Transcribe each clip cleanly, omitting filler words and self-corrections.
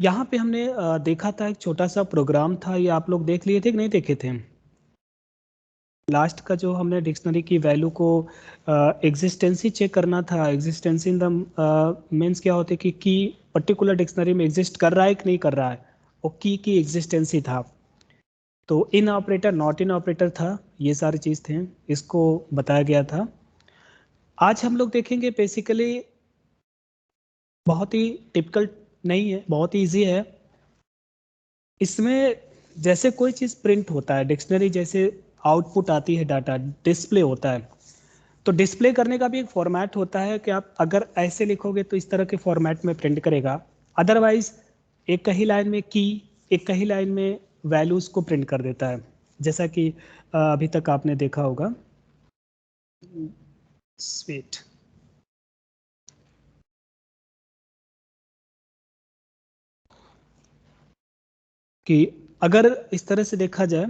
यहाँ पे हमने देखा था एक छोटा सा प्रोग्राम था, ये आप लोग देख लिए थे कि नहीं देखे थे? लास्ट का जो हमने डिक्शनरी की वैल्यू को एग्जिस्टेंसी चेक करना था। एग्जिस्टेंसी इन द मीन्स क्या होते कि पर्टिकुलर डिक्शनरी में एग्जिस्ट कर रहा है कि नहीं कर रहा है, और की एग्जिस्टेंसी था। तो इन ऑपरेटर नॉट इन ऑपरेटर था, ये सारी चीज़ थे, इसको बताया गया था। आज हम लोग देखेंगे बेसिकली बहुत ही टिपिकल नहीं है, बहुत ही ईजी है। इसमें जैसे कोई चीज़ प्रिंट होता है, डिक्शनरी जैसे आउटपुट आती है, डाटा डिस्प्ले होता है, तो डिस्प्ले करने का भी एक फॉर्मेट होता है कि आप अगर ऐसे लिखोगे तो इस तरह के फॉर्मेट में प्रिंट करेगा। अदरवाइज एक ही लाइन में की, एक ही लाइन में वैल्यूज को प्रिंट कर देता है, जैसा कि अभी तक आपने देखा होगा। स्वीट कि अगर इस तरह से देखा जाए,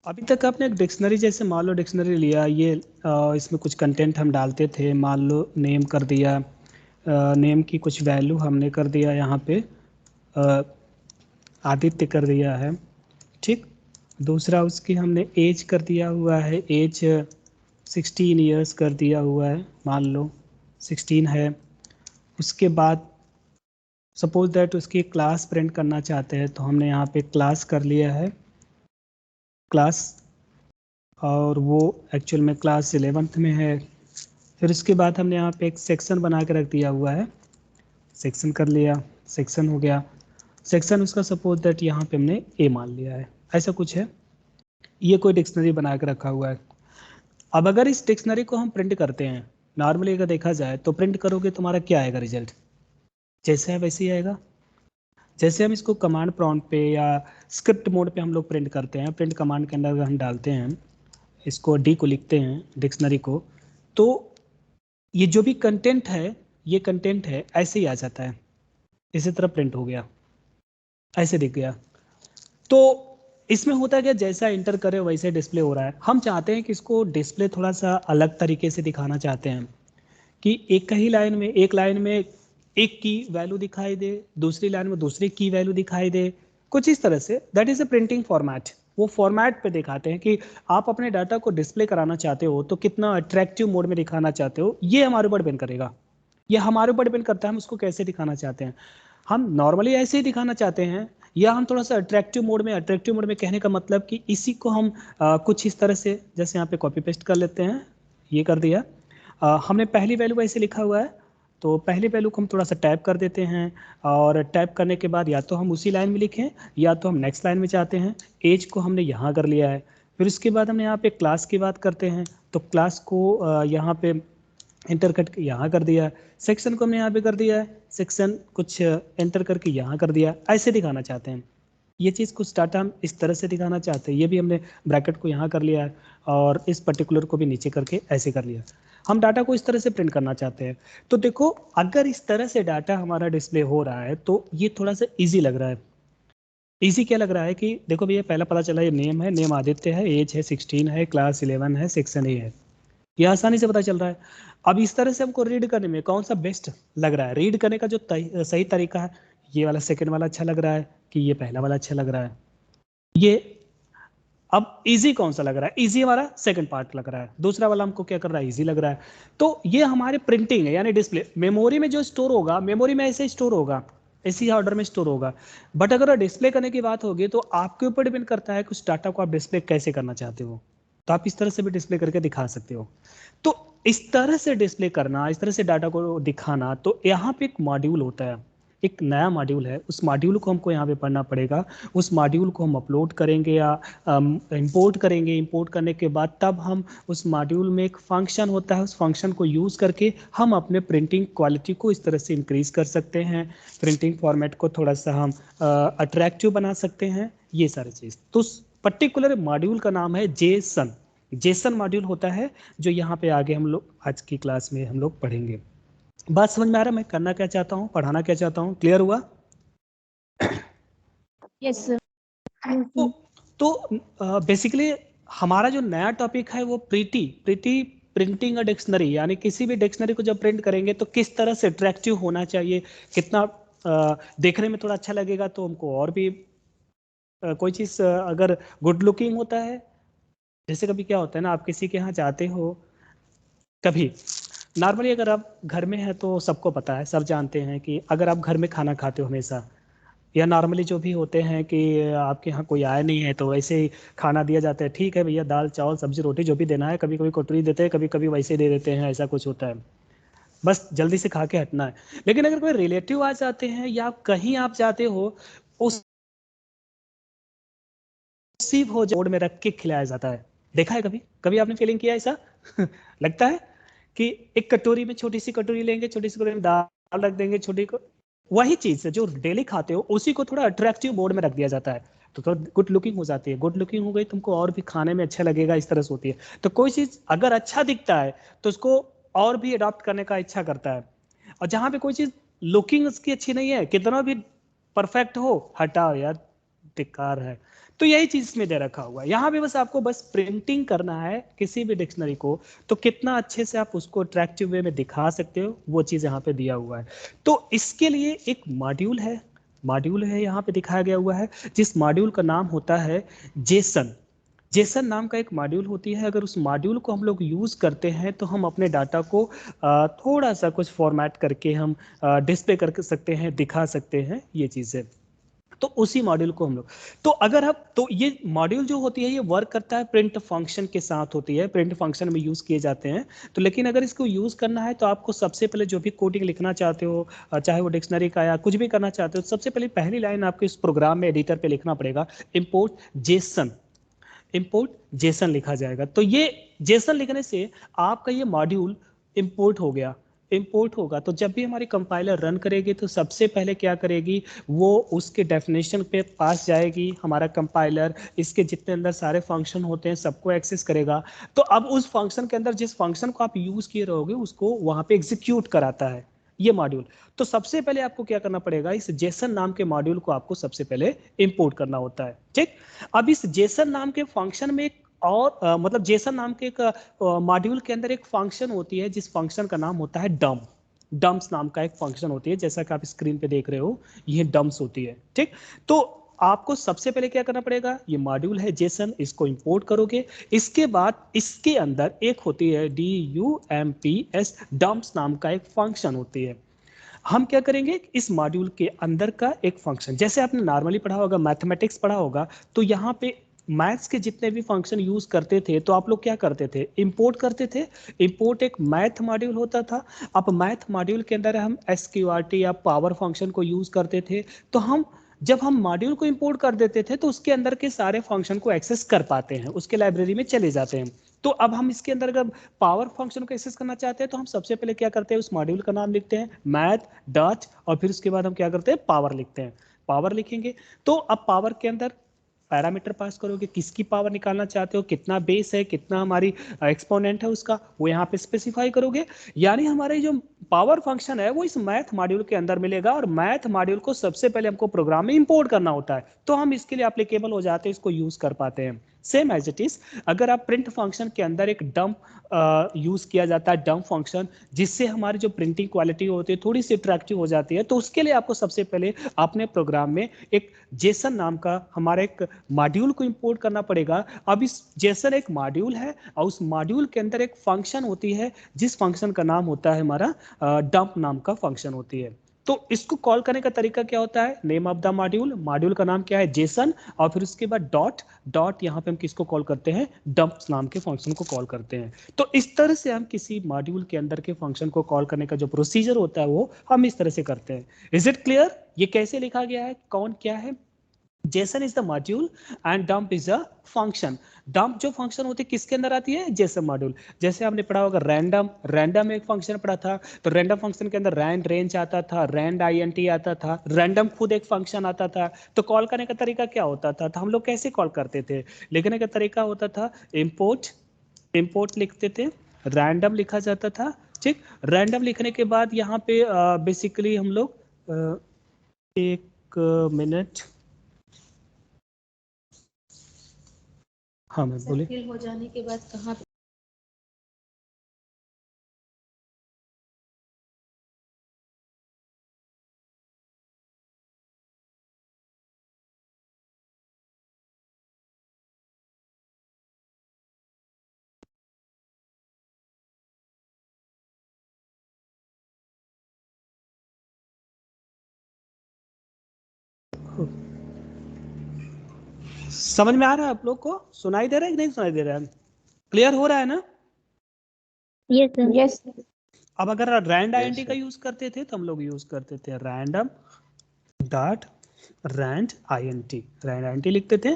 अभी तक आपने एक डिक्शनरी जैसे मान लो डिक्शनरी लिया, ये इसमें कुछ कंटेंट हम डालते थे, मान लो नेम कर दिया, नेम की कुछ वैल्यू हमने कर दिया यहाँ पे अ, आदित्य कर दिया है, ठीक। दूसरा उसकी हमने एज कर दिया हुआ है, एज 16 ईयर्स कर दिया हुआ है, मान लो 16 है। उसके बाद सपोज दैट उसकी क्लास प्रिंट करना चाहते हैं, तो हमने यहाँ पे क्लास कर लिया है, क्लास, और वो एक्चुअल में क्लास 11th में है। फिर उसके बाद हमने यहाँ पे एक सेक्शन बना के रख दिया हुआ है, सेक्शन कर लिया, सेक्शन हो गया। सेक्शन उसका सपोज दैट यहाँ पे हमने ए मान लिया है, ऐसा कुछ है। ये कोई डिक्शनरी बना के रखा हुआ है। अब अगर इस डिक्शनरी को हम प्रिंट करते हैं, नॉर्मली अगर देखा जाए तो प्रिंट करोगे तुम्हारा क्या आएगा रिजल्ट, जैसे है वैसे ही आएगा। जैसे हम इसको कमांड प्रॉम्प्ट पे या स्क्रिप्ट मोड पे हम लोग प्रिंट करते हैं, प्रिंट कमांड के अंदर अगर हम डालते हैं, इसको डी को लिखते हैं डिक्शनरी को, तो ये जो भी कंटेंट है, ये कंटेंट है ऐसे ही आ जाता है, इसी तरह प्रिंट हो गया, ऐसे दिख गया। तो इसमें होता क्या, जैसा इंटर करे वैसे डिस्प्ले हो रहा है। हम चाहते हैं कि इसको डिस्प्ले थोड़ा सा अलग तरीके से दिखाना चाहते हैं, कि एक ही लाइन में, एक लाइन में एक की वैल्यू दिखाई दे, दूसरी लाइन में दूसरी की वैल्यू दिखाई दे, कुछ इस तरह से। That is a printing format. वो फॉर्मेट पे दिखाते हैं कि आप अपने डाटा को डिस्प्ले कराना चाहते हो तो कितना अट्रैक्टिव मोड में दिखाना चाहते हो, ये हमारे ऊपर डिपेंड करेगा। ये हमारे ऊपर डिपेंड करता है हम उसको कैसे दिखाना चाहते हैं। हम नॉर्मली ऐसे ही दिखाना चाहते हैं, या हम थोड़ा सा अट्रैक्टिव मोड में, अट्रैक्टिव मोड में कहने का मतलब कि इसी को हम कुछ इस तरह से, जैसे यहाँ पे कॉपी पेस्ट कर लेते हैं, ये कर दिया। हमने पहली वैल्यू ऐसे लिखा हुआ है, तो पहली वैल्यू को हम थोड़ा सा टैप कर देते हैं, और टैप करने के बाद या तो हम उसी लाइन में लिखें, या तो हम नेक्स्ट लाइन में चाहते हैं। एज को हमने यहाँ कर लिया है। फिर उसके बाद हमने यहाँ पे क्लास की बात करते हैं, तो क्लास को यहाँ पे एंटर करके यहाँ कर दिया। सेक्शन को हमने यहाँ पे कर दिया है, सेक्शन कुछ एंटर करके यहाँ कर दिया, ऐसे दिखाना चाहते हैं। ये चीज़ कुछ डाटा हम इस तरह से दिखाना चाहते हैं, ये भी हमने ब्रैकेट को यहाँ कर लिया है, और इस पर्टिकुलर को भी नीचे करके ऐसे कर लिया। हम डाटा को इस तरह से प्रिंट करना चाहते हैं। तो देखो, अगर इस तरह से डाटा हमारा डिस्प्ले हो रहा है तो ये थोड़ा सा ईजी लग रहा है। ईजी क्या लग रहा है कि देखो भैया, पहला पता चला ये नेम है, नेम आदित्य है, एज है 16 है, क्लास 11 है, सेक्शन ए है, ये आसानी से पता चल रहा है। अब इस तरह से हमको रीड करने में कौन सा बेस्ट लग रहा है, रीड करने का जो सही तरीका है, ये वाला सेकंड वाला अच्छा लग रहा है कि ये पहला वाला अच्छा लग रहा है, ये। अब इजी कौन सा लग रहा है, इजी हमारा सेकंड पार्ट लग रहा है, दूसरा वाला हमको क्या कर रहा है, इजी लग रहा है। तो ये हमारे प्रिंटिंग है, यानी डिस्प्ले मेमोरी में जो स्टोर होगा, मेमोरी में ऐसे स्टोर होगा, इसी ऑर्डर में स्टोर होगा। बट अगर डिस्प्ले करने की बात होगी तो आपके ऊपर डिपेंड करता है कुछ डाटा को आप डिस्प्ले कैसे करना चाहते हो। तो आप इस तरह से भी डिस्प्ले करके दिखा सकते हो। तो इस तरह से डिस्प्ले करना, इस तरह से डाटा को दिखाना, तो यहाँ पे एक मॉड्यूल होता है, एक नया मॉड्यूल है, उस मॉड्यूल को हमको यहाँ पे पढ़ना पड़ेगा। उस मॉड्यूल को हम अपलोड करेंगे या इंपोर्ट करेंगे। इंपोर्ट करने के बाद तब हम उस मॉड्यूल में एक फंक्शन होता है, उस फंक्शन को यूज़ करके हम अपने प्रिंटिंग क्वालिटी को इस तरह से इंक्रीज कर सकते हैं, प्रिंटिंग फॉर्मेट को थोड़ा सा हम अट्रैक्टिव बना सकते हैं, ये सारी चीज़। तो उस पर्टिकुलर मॉड्यूल का नाम है जेसन। जेसन मॉड्यूल होता है जो यहाँ पे आगे हम लोग आज की क्लास में हम लोग पढ़ेंगे। बात समझ में आ रहा है मैं करना क्या चाहता हूँ, पढ़ाना क्या चाहता हूँ? क्लियर हुआ? Yes sir. तो बेसिकली हमारा जो नया टॉपिक है वो प्रीटी प्रिंटिंग अ डिक्शनरी, यानी किसी भी डिक्शनरी को जब प्रिंट करेंगे तो किस तरह से अट्रैक्टिव होना चाहिए, कितना देखने में थोड़ा अच्छा लगेगा, तो हमको और भी कोई चीज़ अगर गुड लुकिंग होता है, जैसे कभी क्या होता है ना, आप किसी के यहाँ जाते हो, कभी नॉर्मली अगर आप घर में हैं तो सबको पता है, सब जानते हैं कि अगर आप घर में खाना खाते हो हमेशा, या नॉर्मली जो भी होते हैं कि आपके यहाँ कोई आया नहीं है तो वैसे ही खाना दिया जाता है, ठीक है भैया दाल चावल सब्जी रोटी जो भी देना है, कभी कभी कटोरी देते हैं, कभी कभी वैसे दे देते हैं, ऐसा कुछ होता है, बस जल्दी से खा के हटना है। लेकिन अगर कोई रिलेटिव आ जाते हैं या कहीं आप जाते हो, उस भोजन बोर्ड में रख के खिलाया जाता है, देखा है कभी कभी आपने फीलिंग किया ऐसा? लगता है कि एक कटोरी में, छोटी सी कटोरी लेंगे, छोटी सी कटोरी में दाल रख देंगे, छोटी को वही चीज है जो डेली खाते हो उसी को थोड़ा अट्रैक्टिव मोड में रख दिया जाता है, तो थोड़ा गुड लुकिंग हो जाती है, गुड लुकिंग हो गई तुमको और भी खाने में अच्छा लगेगा, इस तरह से होती है। तो कोई चीज अगर अच्छा दिखता है तो उसको और भी अडॉप्ट करने का इच्छा करता है, और जहां पे कोई चीज लुकिंग उसकी अच्छी नहीं है, कितना भी परफेक्ट हो, हटाओ यार बेकार है। तो यही चीज इसमें दे रखा हुआ है, यहाँ पे बस आपको बस प्रिंटिंग करना है किसी भी डिक्शनरी को, तो कितना अच्छे से आप उसको अट्रैक्टिव वे में दिखा सकते हो, वो चीज यहाँ पे दिया हुआ है। तो इसके लिए एक मॉड्यूल है यहाँ पे दिखाया गया हुआ है, जिस मॉड्यूल का नाम होता है जेसन। जेसन नाम का एक मॉड्यूल होती है, अगर उस मॉड्यूल को हम लोग यूज करते हैं तो हम अपने डाटा को थोड़ा सा कुछ फॉर्मेट करके हम डिस्प्ले कर सकते हैं, दिखा सकते हैं, ये चीजें। तो उसी मॉड्यूल को हम लोग, तो अगर हम, तो ये मॉड्यूल जो होती है ये वर्क करता है प्रिंट फंक्शन के साथ होती है, प्रिंट फंक्शन में यूज किए जाते हैं। तो लेकिन अगर इसको यूज करना है तो आपको सबसे पहले जो भी कोडिंग लिखना चाहते हो, चाहे वो डिक्शनरी का या कुछ भी करना चाहते हो, सबसे पहले पहली लाइन आपको इस प्रोग्राम में एडिटर पे लिखना पड़ेगा, इम्पोर्ट जेसन। इंपोर्ट जेसन लिखा जाएगा, तो ये जेसन लिखने से आपका ये मॉड्यूल इंपोर्ट हो गया। इंपोर्ट होगा तो जब भी हमारी कंपाइलर रन करेगी तो सबसे पहले क्या करेगी, वो उसके डेफिनेशन पे पास जाएगी, हमारा कंपाइलर इसके जितने अंदर सारे फंक्शन होते हैं सबको एक्सेस करेगा। तो अब उस फंक्शन के अंदर जिस फंक्शन को आप यूज किए रहोगे उसको वहां पे एग्जीक्यूट कराता है ये मॉड्यूल। तो सबसे पहले आपको क्या करना पड़ेगा, इस जेसन नाम के मॉड्यूल को आपको सबसे पहले इंपोर्ट करना होता है, ठीक। अब इस जेसन नाम के फंक्शन में एक और मतलब जेसन नाम के एक मॉड्यूल के अंदर एक फंक्शन होती है, जिस फंक्शन का नाम होता है डम। डम्स नाम का एक फंक्शन होती है, जैसा कि आप स्क्रीन पे देख रहे हो, ये डम्स होती है, ठीक। तो आपको सबसे पहले क्या करना पड़ेगा, ये मॉड्यूल है जेसन, इसको इंपोर्ट करोगे। इसके बाद इसके अंदर एक होती है DUMPS, डम्स नाम का एक फंक्शन होती है। हम क्या करेंगे, इस मॉड्यूल के अंदर का एक फंक्शन, जैसे आपने नॉर्मली पढ़ा होगा, मैथमेटिक्स पढ़ा होगा, तो यहाँ पे मैथ्स के जितने भी फंक्शन यूज करते थे तो आप लोग क्या करते थे, इंपोर्ट करते थे। इंपोर्ट एक मैथ मॉड्यूल होता था। अब मैथ मॉड्यूल के अंदर हम SQRT या पावर फंक्शन को यूज करते थे। तो हम जब हम मॉड्यूल को इंपोर्ट कर देते थे तो उसके अंदर के सारे फंक्शन को एक्सेस कर पाते हैं, उसके लाइब्रेरी में चले जाते हैं। तो अब हम इसके अंदर अगर पावर फंक्शन को एक्सेस करना चाहते हैं तो हम सबसे पहले क्या करते हैं, उस मॉड्यूल का नाम लिखते हैं मैथ डॉट, और फिर उसके बाद हम क्या करते हैं, पावर लिखते हैं। पावर लिखेंगे तो अब पावर के अंदर पैरामीटर पास करोगे, किसकी पावर निकालना चाहते हो, कितना बेस है, कितना हमारी एक्सपोनेंट है उसका, वो यहाँ पे स्पेसिफाई करोगे। यानी हमारे जो पावर फंक्शन है वो इस मैथ मॉड्यूल के अंदर मिलेगा, और मैथ मॉड्यूल को सबसे पहले हमको प्रोग्राम में इंपोर्ट करना होता है, तो हम इसके लिए एप्लीकेबल हो जाते हैं, इसको यूज कर पाते हैं। सेम एज इट इज, अगर आप प्रिंट फंक्शन के अंदर एक डंप यूज किया जाता है, डंप फंक्शन, जिससे हमारी जो प्रिंटिंग क्वालिटी होती है थोड़ी सी अट्रैक्टिव हो जाती है, तो उसके लिए आपको सबसे पहले अपने प्रोग्राम में एक जेसन नाम का हमारा एक मॉड्यूल को इंपोर्ट करना पड़ेगा। अब इस जेसन एक मॉड्यूल है, और उस मॉड्यूल के अंदर एक फंक्शन होती है, जिस फंक्शन का नाम होता है हमारा डंप नाम का फंक्शन होती है। तो इसको कॉल करने का तरीका क्या होता है, name of the module, module का नाम क्या है जेसन, और फिर उसके बाद डॉट डॉट, यहाँ पे हम किसको कॉल करते हैं, डंप्स नाम के फंक्शन को कॉल करते हैं। तो इस तरह से हम किसी मॉड्यूल के अंदर के फंक्शन को कॉल करने का जो प्रोसीजर होता है वो हम इस तरह से करते हैं। इज इट क्लियर, ये कैसे लिखा गया है, कौन क्या है। Jason is the module and dump is a function. Dump जो फंक्शन होती है किसके अंदर आती है, जेसन मॉड्यूल। जैसे आपने पढ़ा होगा रैंडम, रैंडम एक फंक्शन पढ़ा था, तो रैंडम फंक्शन के अंदर रैंड रेंज आता था, रैंड INT आता था, रैंडम खुद एक फंक्शन आता था। तो कॉल करने का तरीका क्या होता था, तो हम लोग कैसे कॉल करते थे, लिखने का तरीका होता था इम्पोर्ट इंपोर्ट लिखते थे, रैंडम लिखा जाता था। ठीक, रैंडम लिखने के बाद यहाँ पे बेसिकली हम लोग एक मिनट, हाँ मैं बोले फिल हो जाने के बाद कहाँ पे समझ में आ रहा है आप लोग को? सुनाई दे रहा है कि नहीं सुनाई दे रहा है? क्लियर हो रहा है ना? Yes sir. यस अब अगर रैंड आईएनटी का यूज करते थे तो हम लोग यूज करते थे random dot rand INT, rand INT लिखते थे।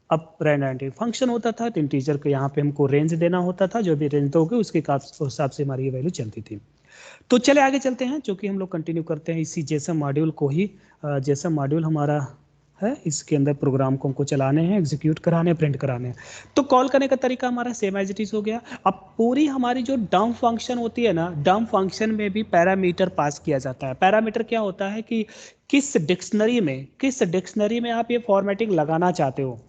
अब रैंड आईएनटी फंक्शन होता था, तो इंटीजर के यहाँ पे हमको रेंज देना होता था, जो भी रेंज दोगे उसके हिसाब से हमारी ये वैल्यू चलती थी। तो चले आगे चलते हैं, जो कि हम लोग कंटिन्यू करते हैं इसी जेसम मॉड्यूल को ही। जेसम मॉड्यूल हमारा है, इसके अंदर प्रोग्राम को हमको चलाने हैं, एग्जीक्यूट कराने हैं, प्रिंट कराने हैं। तो कॉल करने का तरीका हमारा सेम एज इट इज हो गया। अब पूरी हमारी जो डम्प फंक्शन होती है ना, डम्प फंक्शन में भी पैरामीटर पास किया जाता है। पैरामीटर क्या होता है कि किस डिक्शनरी में आप ये फॉर्मेटिंग लगाना चाहते हो,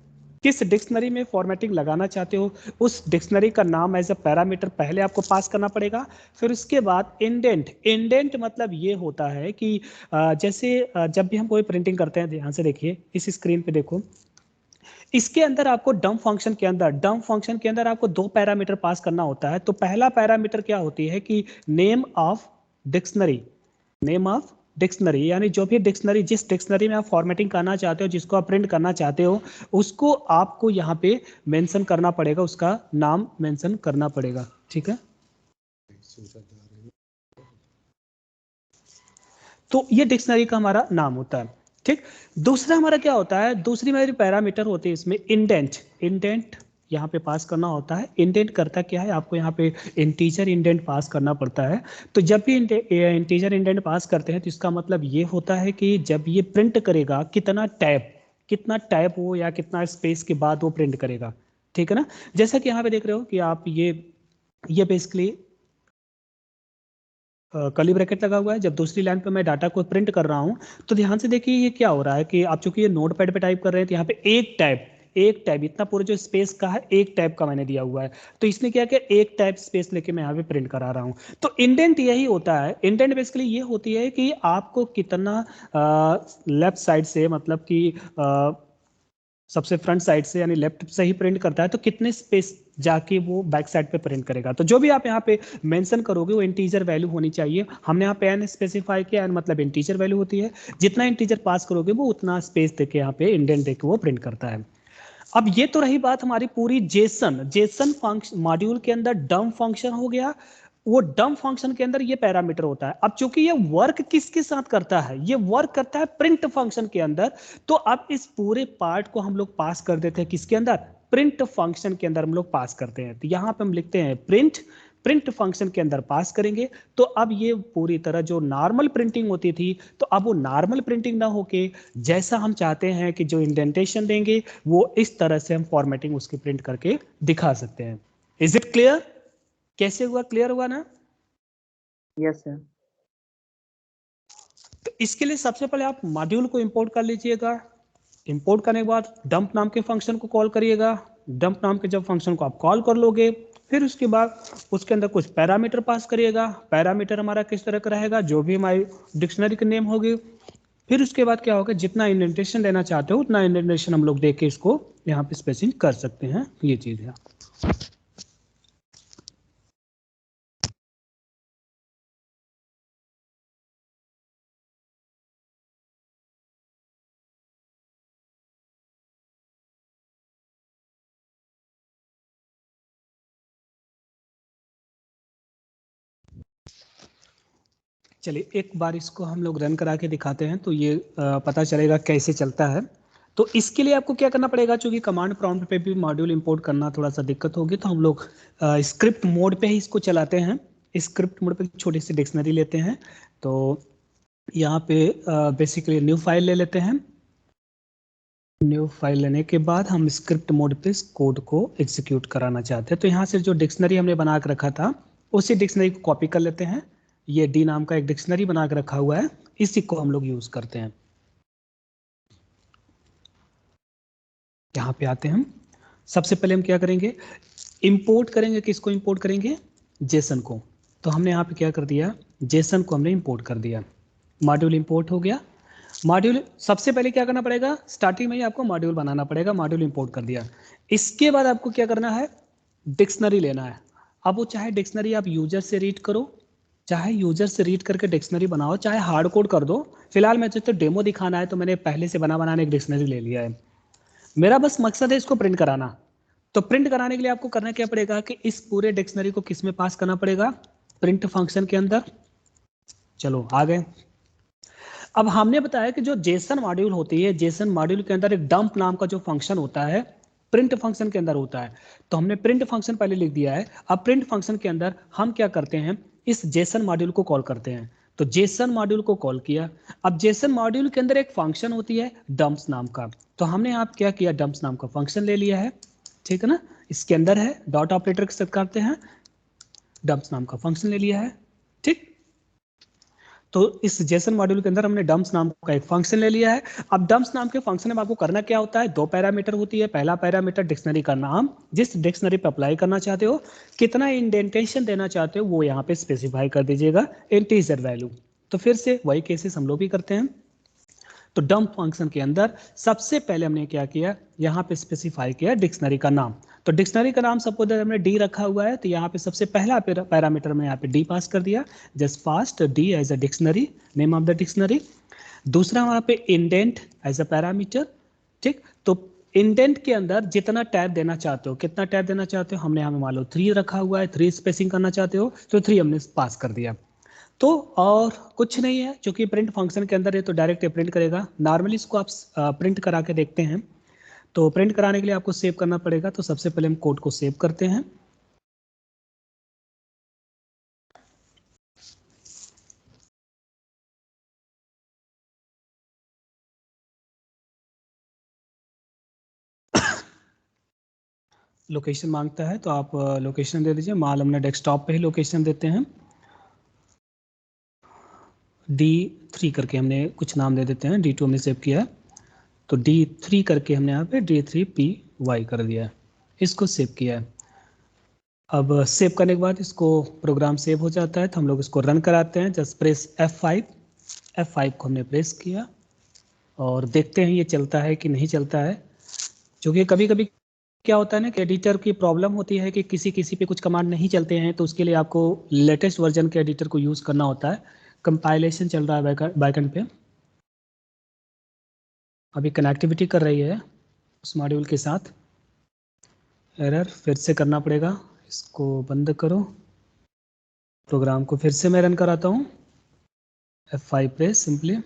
किस डिक्शनरी में फॉर्मेटिंग लगाना चाहते हो, उस डिक्शनरी का नाम एज अ पैरामीटर पहले आपको पास करना पड़ेगा। फिर उसके बाद इंडेंट, इंडेंट मतलब ये होता है कि जैसे जब भी हम कोई प्रिंटिंग करते हैं, ध्यान से देखिए इस स्क्रीन पे देखो, इसके अंदर आपको डम्प फंक्शन के अंदर, डम्प फंक्शन के अंदर आपको दो पैरामीटर पास करना होता है। तो पहला पैरामीटर क्या होती है कि name of dictionary, name of dictionary, यानी जो भी डिक्शनरी, जिस डिक्शनरी में आप फॉर्मेटिंग करना चाहते हो, जिसको आप प्रिंट करना चाहते हो, उसको आपको यहाँ पे मेंशन करना पड़ेगा, उसका नाम मेंशन करना पड़ेगा। ठीक है, तो ये डिक्शनरी का हमारा नाम होता है। ठीक, दूसरा हमारा क्या होता है, दूसरी हमारी पैरामीटर होती है इसमें इंडेंट, इंडेंट यहाँ पे पास करना होता है। इंडेंट करता क्या है, आपको यहाँ पे इंटीजर इंडेंट पास करना पड़ता है। तो जब भी इंटीजर इंडेंट पास करते हैं तो इसका मतलब ये होता है कि जब ये प्रिंट करेगा कितना टैब, कितना टैब हो या कितना स्पेस के बाद वो प्रिंट करेगा। ठीक है ना, जैसा कि यहाँ पे देख रहे हो कि आप ये बेसिकली कर्ली ब्रैकेट लगा हुआ है। जब दूसरी लाइन पे मैं डाटा को प्रिंट कर रहा हूँ तो ध्यान से देखिए ये क्या हो रहा है कि आप चूंकि ये नोट पैड पे टाइप कर रहे हैं, तो यहाँ पे एक टैब, एक टैब, इतना पूरा जो स्पेस का है एक टैब का मैंने दिया हुआ है। तो इसने क्या किया, एक टैब स्पेस लेके मैं यहाँ पे प्रिंट करा रहा हूँ। तो इंडेंट यही होता है, इंडेंट बेसिकली ये होती है कि आपको कितना लेफ्ट साइड से, मतलब कि सबसे फ्रंट साइड से यानी लेफ्ट से ही प्रिंट करता है, तो कितने स्पेस जाके वो बैक साइड पे प्रिंट करेगा। तो जो भी आप यहाँ पे मेंशन करोगे वो इंटीजर वैल्यू होनी चाहिए। हमने यहाँ पे एन स्पेसिफाई किया, एन मतलब इंटीजर वैल्यू होती है। जितना इंटीजर पास करोगे वो उतना स्पेस देके यहाँ पे इंडेंट देके वो प्रिंट करता है। अब ये तो रही बात हमारी पूरी जेसन, जेसन फंक्शन मॉड्यूल के अंदर डम्प फंक्शन हो गया। वो डम्प फंक्शन के अंदर ये पैरामीटर होता है। अब चूंकि ये वर्क किसके साथ करता है, ये वर्क करता है प्रिंट फंक्शन के अंदर। तो अब इस पूरे पार्ट को हम लोग पास कर देते हैं किसके अंदर, प्रिंट फंक्शन के अंदर हम लोग पास करते हैं। तो यहां पे हम लिखते हैं प्रिंट, प्रिंट फंक्शन के अंदर पास करेंगे। तो अब ये पूरी तरह जो नॉर्मल प्रिंटिंग होती थी, तो अब वो नॉर्मल प्रिंटिंग ना होके जैसा हम चाहते हैं कि जो इंडेंटेशन देंगे वो इस तरह से हम फॉर्मेटिंग उसकी प्रिंट करके दिखा सकते हैं। Is it clear? कैसे हुआ, क्लियर हुआ ना? Yes sir. तो इसके लिए सबसे पहले आप मॉड्यूल को इंपोर्ट कर लीजिएगा। इंपोर्ट करने के बाद डंप नाम के फंक्शन को कॉल करिएगा। डंप नाम के जब फंक्शन को आप कॉल कर लोगे, फिर उसके बाद उसके अंदर कुछ पैरामीटर पास करिएगा। पैरामीटर हमारा किस तरह का रहेगा, जो भी हमारी डिक्शनरी के नेम होगी। फिर उसके बाद क्या होगा, जितना इंडेंटेशन देना चाहते हो उतना इंडेंटेशन हम लोग दे के इसको यहाँ पे स्पेसिंग कर सकते हैं। ये चीज है। चलिए एक बार इसको हम लोग रन करा के दिखाते हैं, तो ये पता चलेगा कैसे चलता है। तो इसके लिए आपको क्या करना पड़ेगा, चूंकि कमांड प्रॉम्प्ट पे भी मॉड्यूल इंपोर्ट करना थोड़ा सा दिक्कत होगी, तो हम लोग स्क्रिप्ट मोड पे ही इसको चलाते हैं। स्क्रिप्ट मोड पे छोटी सी डिक्शनरी लेते हैं। तो यहाँ पे बेसिकली न्यू फाइल ले लेते हैं। न्यू फाइल लेने के बाद हम स्क्रिप्ट मोड पे इस कोड को एग्जीक्यूट कराना चाहते हैं। तो यहाँ से जो डिक्शनरी हमने बना के रखा था उसी डिक्शनरी को कॉपी कर लेते हैं। ये डी नाम का एक डिक्शनरी बना के रखा हुआ है, इसी को हम लोग यूज करते हैं। यहाँ पे आते हैं हम। सबसे पहले हम क्या करेंगे, इंपोर्ट करेंगे। किसको इंपोर्ट करेंगे? जेसन को। तो हमने यहाँ पे क्या कर दिया, जेसन को हमने इंपोर्ट कर दिया। मॉड्यूल इंपोर्ट हो गया। मॉड्यूल सबसे पहले क्या करना पड़ेगा, स्टार्टिंग में ही आपको मॉड्यूल बनाना पड़ेगा। मॉड्यूल इंपोर्ट कर दिया। इसके बाद आपको क्या करना है, डिक्शनरी लेना है। अब वो चाहे डिक्शनरी आप यूजर से रीड करो, चाहे यूजर से रीड करके डिक्शनरी बनाओ, चाहे हार्ड कोड कर दो। फिलहाल मैं तो डेमो दिखाना है तो मैंने पहले से बनाने एक डिक्शनरी ले लिया है। मेरा बस मकसद है इसको प्रिंट कराना। तो प्रिंट कराने के लिए आपको करना क्या पड़ेगा कि इस पूरे डिक्शनरी को किस में पास करना पड़ेगा, प्रिंट फंक्शन के अंदर। चलो आ गए। अब हमने बताया कि जो जेसन मॉड्यूल होती है, जेसन मॉड्यूल के अंदर एक डंप नाम का जो फंक्शन होता है प्रिंट फंक्शन के अंदर होता है। तो हमने प्रिंट फंक्शन पहले लिख दिया है। अब प्रिंट फंक्शन के अंदर हम क्या करते हैं, इस जेसन मॉड्यूल को कॉल करते हैं। तो जेसन मॉड्यूल को कॉल किया। अब जेसन मॉड्यूल के अंदर एक फंक्शन होती है डंप्स नाम का। तो हमने यहाँ क्या किया, डंप्स नाम का फंक्शन ले लिया है, ठीक है ना। इसके अंदर है डॉट ऑपरेटर के साथ करते हैं, डंप्स नाम का फंक्शन ले लिया है, ठीक। तो इस जेसन मॉड्यूल के अंदर हमने डम्प्स नाम का एक फंक्शन ले लिया है। अब डम्प्स नाम के फंक्शन में आपको करना क्या होता है, दो पैरामीटर होती है। पहला पैरामीटर डिक्शनरी का नाम, जिस डिक्शनरी पे अप्लाई करना चाहते हो, कितना इंडेंटेशन देना चाहते हो वो यहाँ पे स्पेसिफाई कर दीजिएगा, इंटीजर वैल्यू। तो फिर से वही केसेस हम लोग भी करते हैं। तो डंप फंक्शन के अंदर सबसे पहले हमने क्या किया, यहाँ पे स्पेसिफाई किया डिक्शनरी का नाम। तो डिक्शनरी का नाम सपोज हमने डी रखा हुआ है, तो यहाँ पे सबसे पहला पैरामीटर में यहाँ पे डी पास कर दिया, just fast D as a dictionary, name of the dictionary. दूसरा वहाँ पे इंडेंट एज अ पैरामीटर, ठीक। तो इंडेंट के अंदर जितना टैब देना चाहते हो, कितना टैब देना चाहते हो, हमने यहाँ मान लो 3 रखा हुआ है, 3 स्पेसिंग करना चाहते हो तो 3 हमने पास कर दिया। तो और कुछ नहीं है, क्योंकि प्रिंट फंक्शन के अंदर है तो डायरेक्ट प्रिंट करेगा। नॉर्मली इसको आप प्रिंट करा के देखते हैं। तो प्रिंट कराने के लिए आपको सेव करना पड़ेगा। तो सबसे पहले हम कोड को सेव करते हैं। लोकेशन मांगता है तो आप लोकेशन दे दीजिए। मान हमने डेस्कटॉप पे ही लोकेशन देते हैं, D3 करके हमने कुछ नाम दे देते हैं। D2 हमने सेव किया है तो D3 करके हमने यहाँ पे D3PY कर दिया है, इसको सेव किया है। अब सेव करने के बाद इसको प्रोग्राम सेव हो जाता है तो हम लोग इसको रन कराते हैं। जस्ट प्रेस F5 को हमने प्रेस किया और देखते हैं ये चलता है कि नहीं चलता है। क्योंकि कभी कभी क्या होता है ना कि एडिटर की प्रॉब्लम होती है कि किसी किसी पे कुछ कमांड नहीं चलते हैं, तो उसके लिए आपको लेटेस्ट वर्जन के एडिटर को यूज़ करना होता है। कंपाइलेशन चल रहा है बैकएंड पे, अभी कनेक्टिविटी कर रही है उस मॉड्यूल के साथ। एरर फिर से करना पड़ेगा, इसको बंद करो, प्रोग्राम को फिर से मैं रन कराता हूँ। F5 press simply.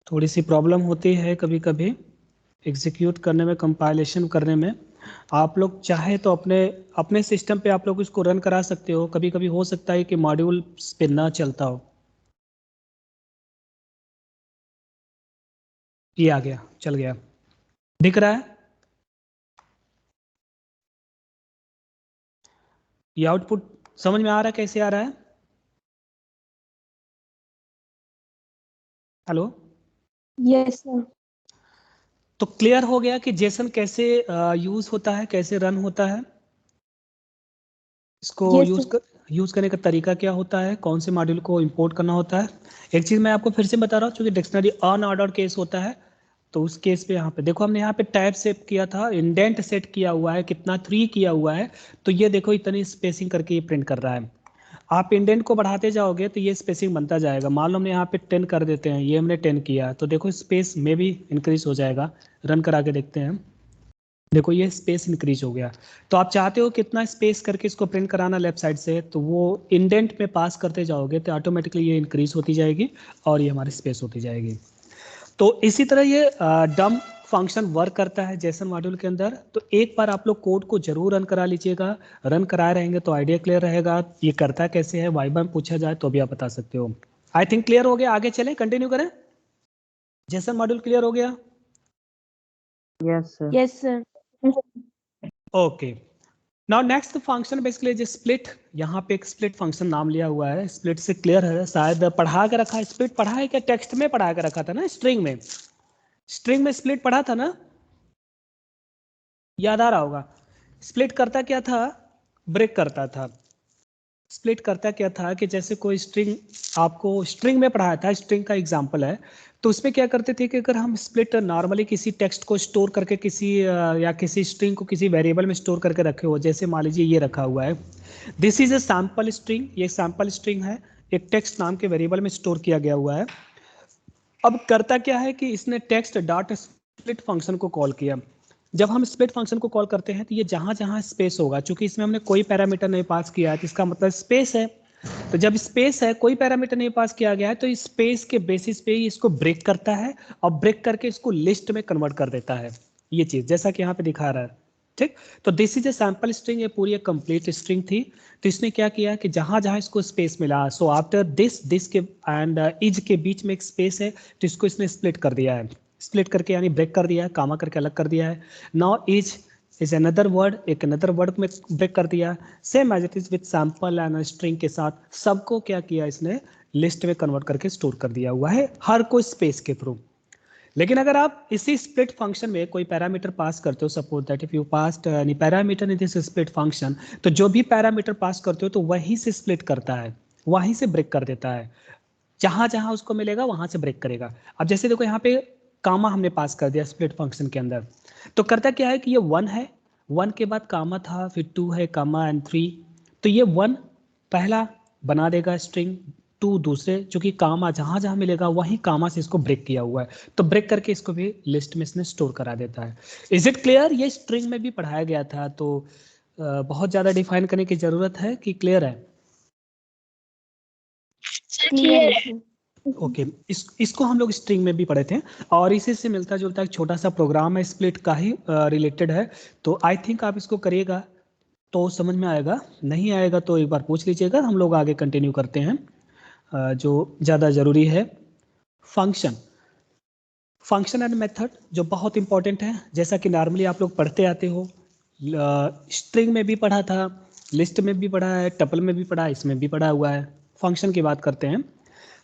थोड़ी सी प्रॉब्लम होती है कभी कभी एग्जीक्यूट करने में, कंपाइलेशन करने में। आप लोग चाहे तो अपने अपने सिस्टम पे आप लोग इसको रन करा सकते हो। कभी कभी हो सकता है कि मॉड्यूल पे ना चलता हो। ये आ गया, चल गया, दिख रहा है ये आउटपुट। समझ में आ रहा है कैसे आ रहा है? हेलो। Yes sir. तो क्लियर हो गया कि जेसन कैसे यूज होता है, कैसे रन होता है, इसको यस सर। यूज करने का तरीका क्या होता है, कौन से मॉड्यूल को इंपोर्ट करना होता है। एक चीज मैं आपको फिर से बता रहा हूँ, क्योंकि डिक्शनरी अनऑर्डर्ड केस होता है तो उस केस पे यहाँ पे देखो हमने यहाँ पे टैब सेट किया था, इंडेंट सेट किया हुआ है, कितना 3 किया हुआ है। तो ये देखो इतनी स्पेसिंग करके ये प्रिंट कर रहा है। आप इंडेंट को बढ़ाते जाओगे तो ये स्पेसिंग बनता जाएगा। मान लो हमने यहाँ पे 10 कर देते हैं, ये हमने 10 किया तो देखो स्पेस में भी इंक्रीज हो जाएगा। रन करा के देखते हैं, देखो ये स्पेस इंक्रीज हो गया। तो आप चाहते हो कितना स्पेस करके इसको प्रिंट कराना लेफ्ट साइड से, तो वो इंडेंट में पास करते जाओगे तो ऑटोमेटिकली ये इंक्रीज होती जाएगी और ये हमारी स्पेस होती जाएगी। तो इसी तरह ये डंप फंक्शन वर्क करता है जेसन मॉड्यूल के अंदर, तो एक बार आप लोग कोड को जरूर रन करा लीजिएगा। रन कराए रहेंगे तो आइडिया क्लियर रहेगा। ये करता कैसे है वाइवा में पूछा जाए तो भी आप बता सकते हो। आई थिंक क्लियर हो गया, आगे चलें, कंटिन्यू करें। जेसन मॉड्यूल क्लियर हो गया? Yes, sir. Yes, sir. Okay, now next function basically जो स्प्लिट, यहाँ पे एक स्प्लिट फंक्शन नाम लिया हुआ है। स्प्लिट से क्लियर है, शायद पढ़ा के रखा है। स्प्लिट पढ़ा है क्या? टेक्स्ट में पढ़ा के रखा था ना, स्ट्रिंग में। स्ट्रिंग में स्प्लिट पढ़ा था ना, याद आ रहा होगा। स्प्लिट करता क्या था? ब्रेक करता था। स्प्लिट करता क्या था कि जैसे कोई स्ट्रिंग, आपको स्ट्रिंग में पढ़ाया था, स्ट्रिंग का एग्जांपल है, तो उसमें क्या करते थे कि अगर हम स्प्लिट नॉर्मली किसी टेक्स्ट को स्टोर करके किसी या किसी स्ट्रिंग को किसी वेरिएबल में स्टोर करके रखे हो, जैसे मान लीजिए ये रखा हुआ है, this is a sample string, ये सैम्पल स्ट्रिंग है, एक टेक्स्ट नाम के वेरिएबल में स्टोर किया गया हुआ है। अब करता क्या है कि इसने टेक्स्ट डॉट स्प्लिट फंक्शन को कॉल किया। जब हम स्प्लिट फंक्शन को कॉल करते हैं तो ये जहां जहां स्पेस होगा, चूंकि इसमें हमने कोई पैरामीटर नहीं पास किया है तो इसका मतलब स्पेस है। तो जब स्पेस है, कोई पैरामीटर नहीं पास किया गया है, तो इस स्पेस के बेसिस पे ही इसको ब्रेक करता है और ब्रेक करके इसको लिस्ट में कन्वर्ट कर देता है। ये चीज जैसा कि यहाँ पे दिखा रहा है, ठीक। तो this is a sample string, ये पूरी एक कंप्लीट स्ट्रिंग थी। तो इसने क्या किया कि जहां जहां इसको स्पेस मिला, सो आफ्टर दिस के एंड इज के बीच में एक स्पेस है, तो इसको इसने स्प्लिट कर दिया है। स्प्लिट करके यानी ब्रेक कर दिया है, कामा करके अलग कर दिया है। नाउ इज अनदर वर्ड, एक अनदर वर्ड में ब्रेक कर दिया। Same as it is with sample and string के साथ सबको क्या किया इसने, लिस्ट में कन्वर्ट करके स्टोर कर दिया हुआ है, हर कोई स्पेस के थ्रू। लेकिन अगर आप इसी स्प्लिट फंक्शन में कोई पैरामीटर पास करते हो, suppose that if you passed any parameter in this split function, तो जो भी पैरामीटर पास करते हो तो वहीं से स्प्लिट करता है, वहीं से ब्रेक कर देता है। जहां जहां उसको मिलेगा वहां से ब्रेक करेगा। अब जैसे देखो यहाँ पे कामा हमने पास कर दिया स्प्लिट फंक्शन के अंदर, तो करता क्या है कि ये 1 है, 1 के बाद कामा था, फिर 2 है, कामा एंड 3। तो ये 1 पहला बना देगा स्ट्रिंग, 2 दूसरे, जो कि कामा जहां जहां मिलेगा वहीं कामा से इसको ब्रेक किया हुआ है, तो ब्रेक करके इसको भी लिस्ट में इसने स्टोर करा देता है। Is it clear? ये स्ट्रिंग में भी पढ़ाया गया था, तो बहुत ज्यादा डिफाइन करने की जरूरत है कि क्लियर है? Clear, sir. ओके, इसको हम लोग स्ट्रिंग में भी पढ़े थे, और इसी से मिलता जुलता एक छोटा सा प्रोग्राम है, स्प्लिट का ही रिलेटेड है। तो आई थिंक आप इसको करिएगा तो समझ में आएगा, नहीं आएगा तो एक बार पूछ लीजिएगा, हम लोग आगे कंटिन्यू करते हैं। जो ज़्यादा ज़रूरी है, फंक्शन, फंक्शन एंड मेथड जो बहुत इंपॉर्टेंट है, जैसा कि नॉर्मली आप लोग पढ़ते आते हो। स्ट्रिंग में भी पढ़ा था, लिस्ट में भी पढ़ा है, टपल में भी पढ़ा है, इसमें भी पढ़ा हुआ है। फंक्शन की बात करते हैं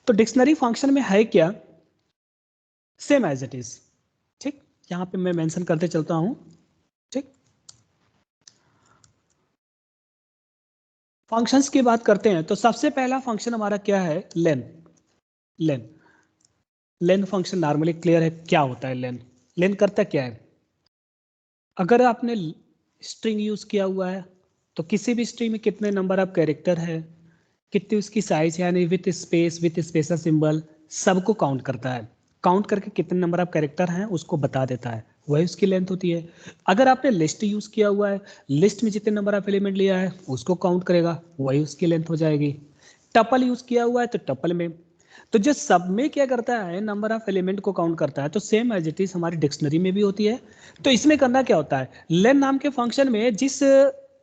तो डिक्शनरी फंक्शन में है क्या? सेम एज इट इज, ठीक। यहाँ पे मैं मेंशन करते चलता हूँ, ठीक। फंक्शंस की बात करते हैं तो सबसे पहला फंक्शन हमारा क्या है? लेन। लेन, लेन फंक्शन नॉर्मली क्लियर है क्या होता है। लेन, लेन करता क्या है? अगर आपने स्ट्रिंग यूज किया हुआ है तो किसी भी स्ट्रिंग में कितने नंबर ऑफ कैरेक्टर है, कितनी उसकी साइज है, यानी with space with special symbol, सबको काउंट करता है। काउंट करके कितने नंबर ऑफ कैरेक्टर हैं उसको बता देता है, वही उसकी लेंथ होती है। अगर आपने लिस्ट यूज किया हुआ है, लिस्ट में जितने नंबर ऑफ एलिमेंट लिया है उसको काउंट करेगा, वही उसकी लेंथ हो जाएगी। टपल यूज किया हुआ है तो टपल में, तो जो सब में क्या करता है, नंबर ऑफ एलिमेंट को काउंट करता है, तो सेम एज इट इज हमारी डिक्शनरी में भी होती है। तो इसमें करना क्या होता है, लेन नाम के फंक्शन में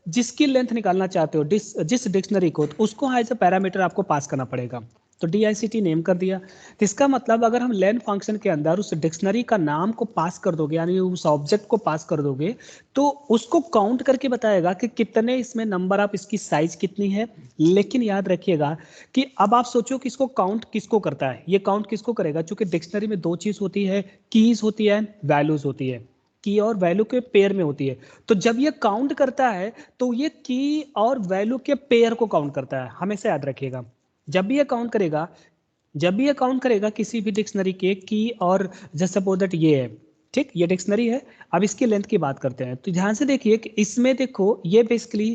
जिसकी लेंथ निकालना चाहते हो, जिस डिक्शनरी को, तो उसको एज अ पैरामीटर आपको पास करना पड़ेगा। तो DICT नेम कर दिया, तो इसका मतलब अगर हम लेन फंक्शन के अंदर उस डिक्शनरी का नाम को पास कर दोगे, यानी उस ऑब्जेक्ट को पास कर दोगे, तो उसको काउंट करके बताएगा कि कितने इसमें नंबर ऑफ, इसकी साइज कितनी है। लेकिन याद रखिएगा कि अब आप सोचो कि इसको काउंट किसको करता है, ये काउंट किसको करेगा, क्योंकि डिक्शनरी में 2 चीज होती है, कीज होती है, वैल्यूज होती है। की और वैल्यू के पेयर में होती है। तो जब ये काउंट करता है तो ये की और वैल्यू के पेयर को काउंट करता है, हमेशा याद रखिएगा। जब भी ये काउंट करेगा, जब भी ये काउंट करेगा किसी भी डिक्शनरी के की और, जैसे सपोज दैट ये है, ठीक, ये डिक्शनरी है। अब इसकी लेंथ की बात करते हैं तो ध्यान से देखिए कि इसमें देखो ये बेसिकली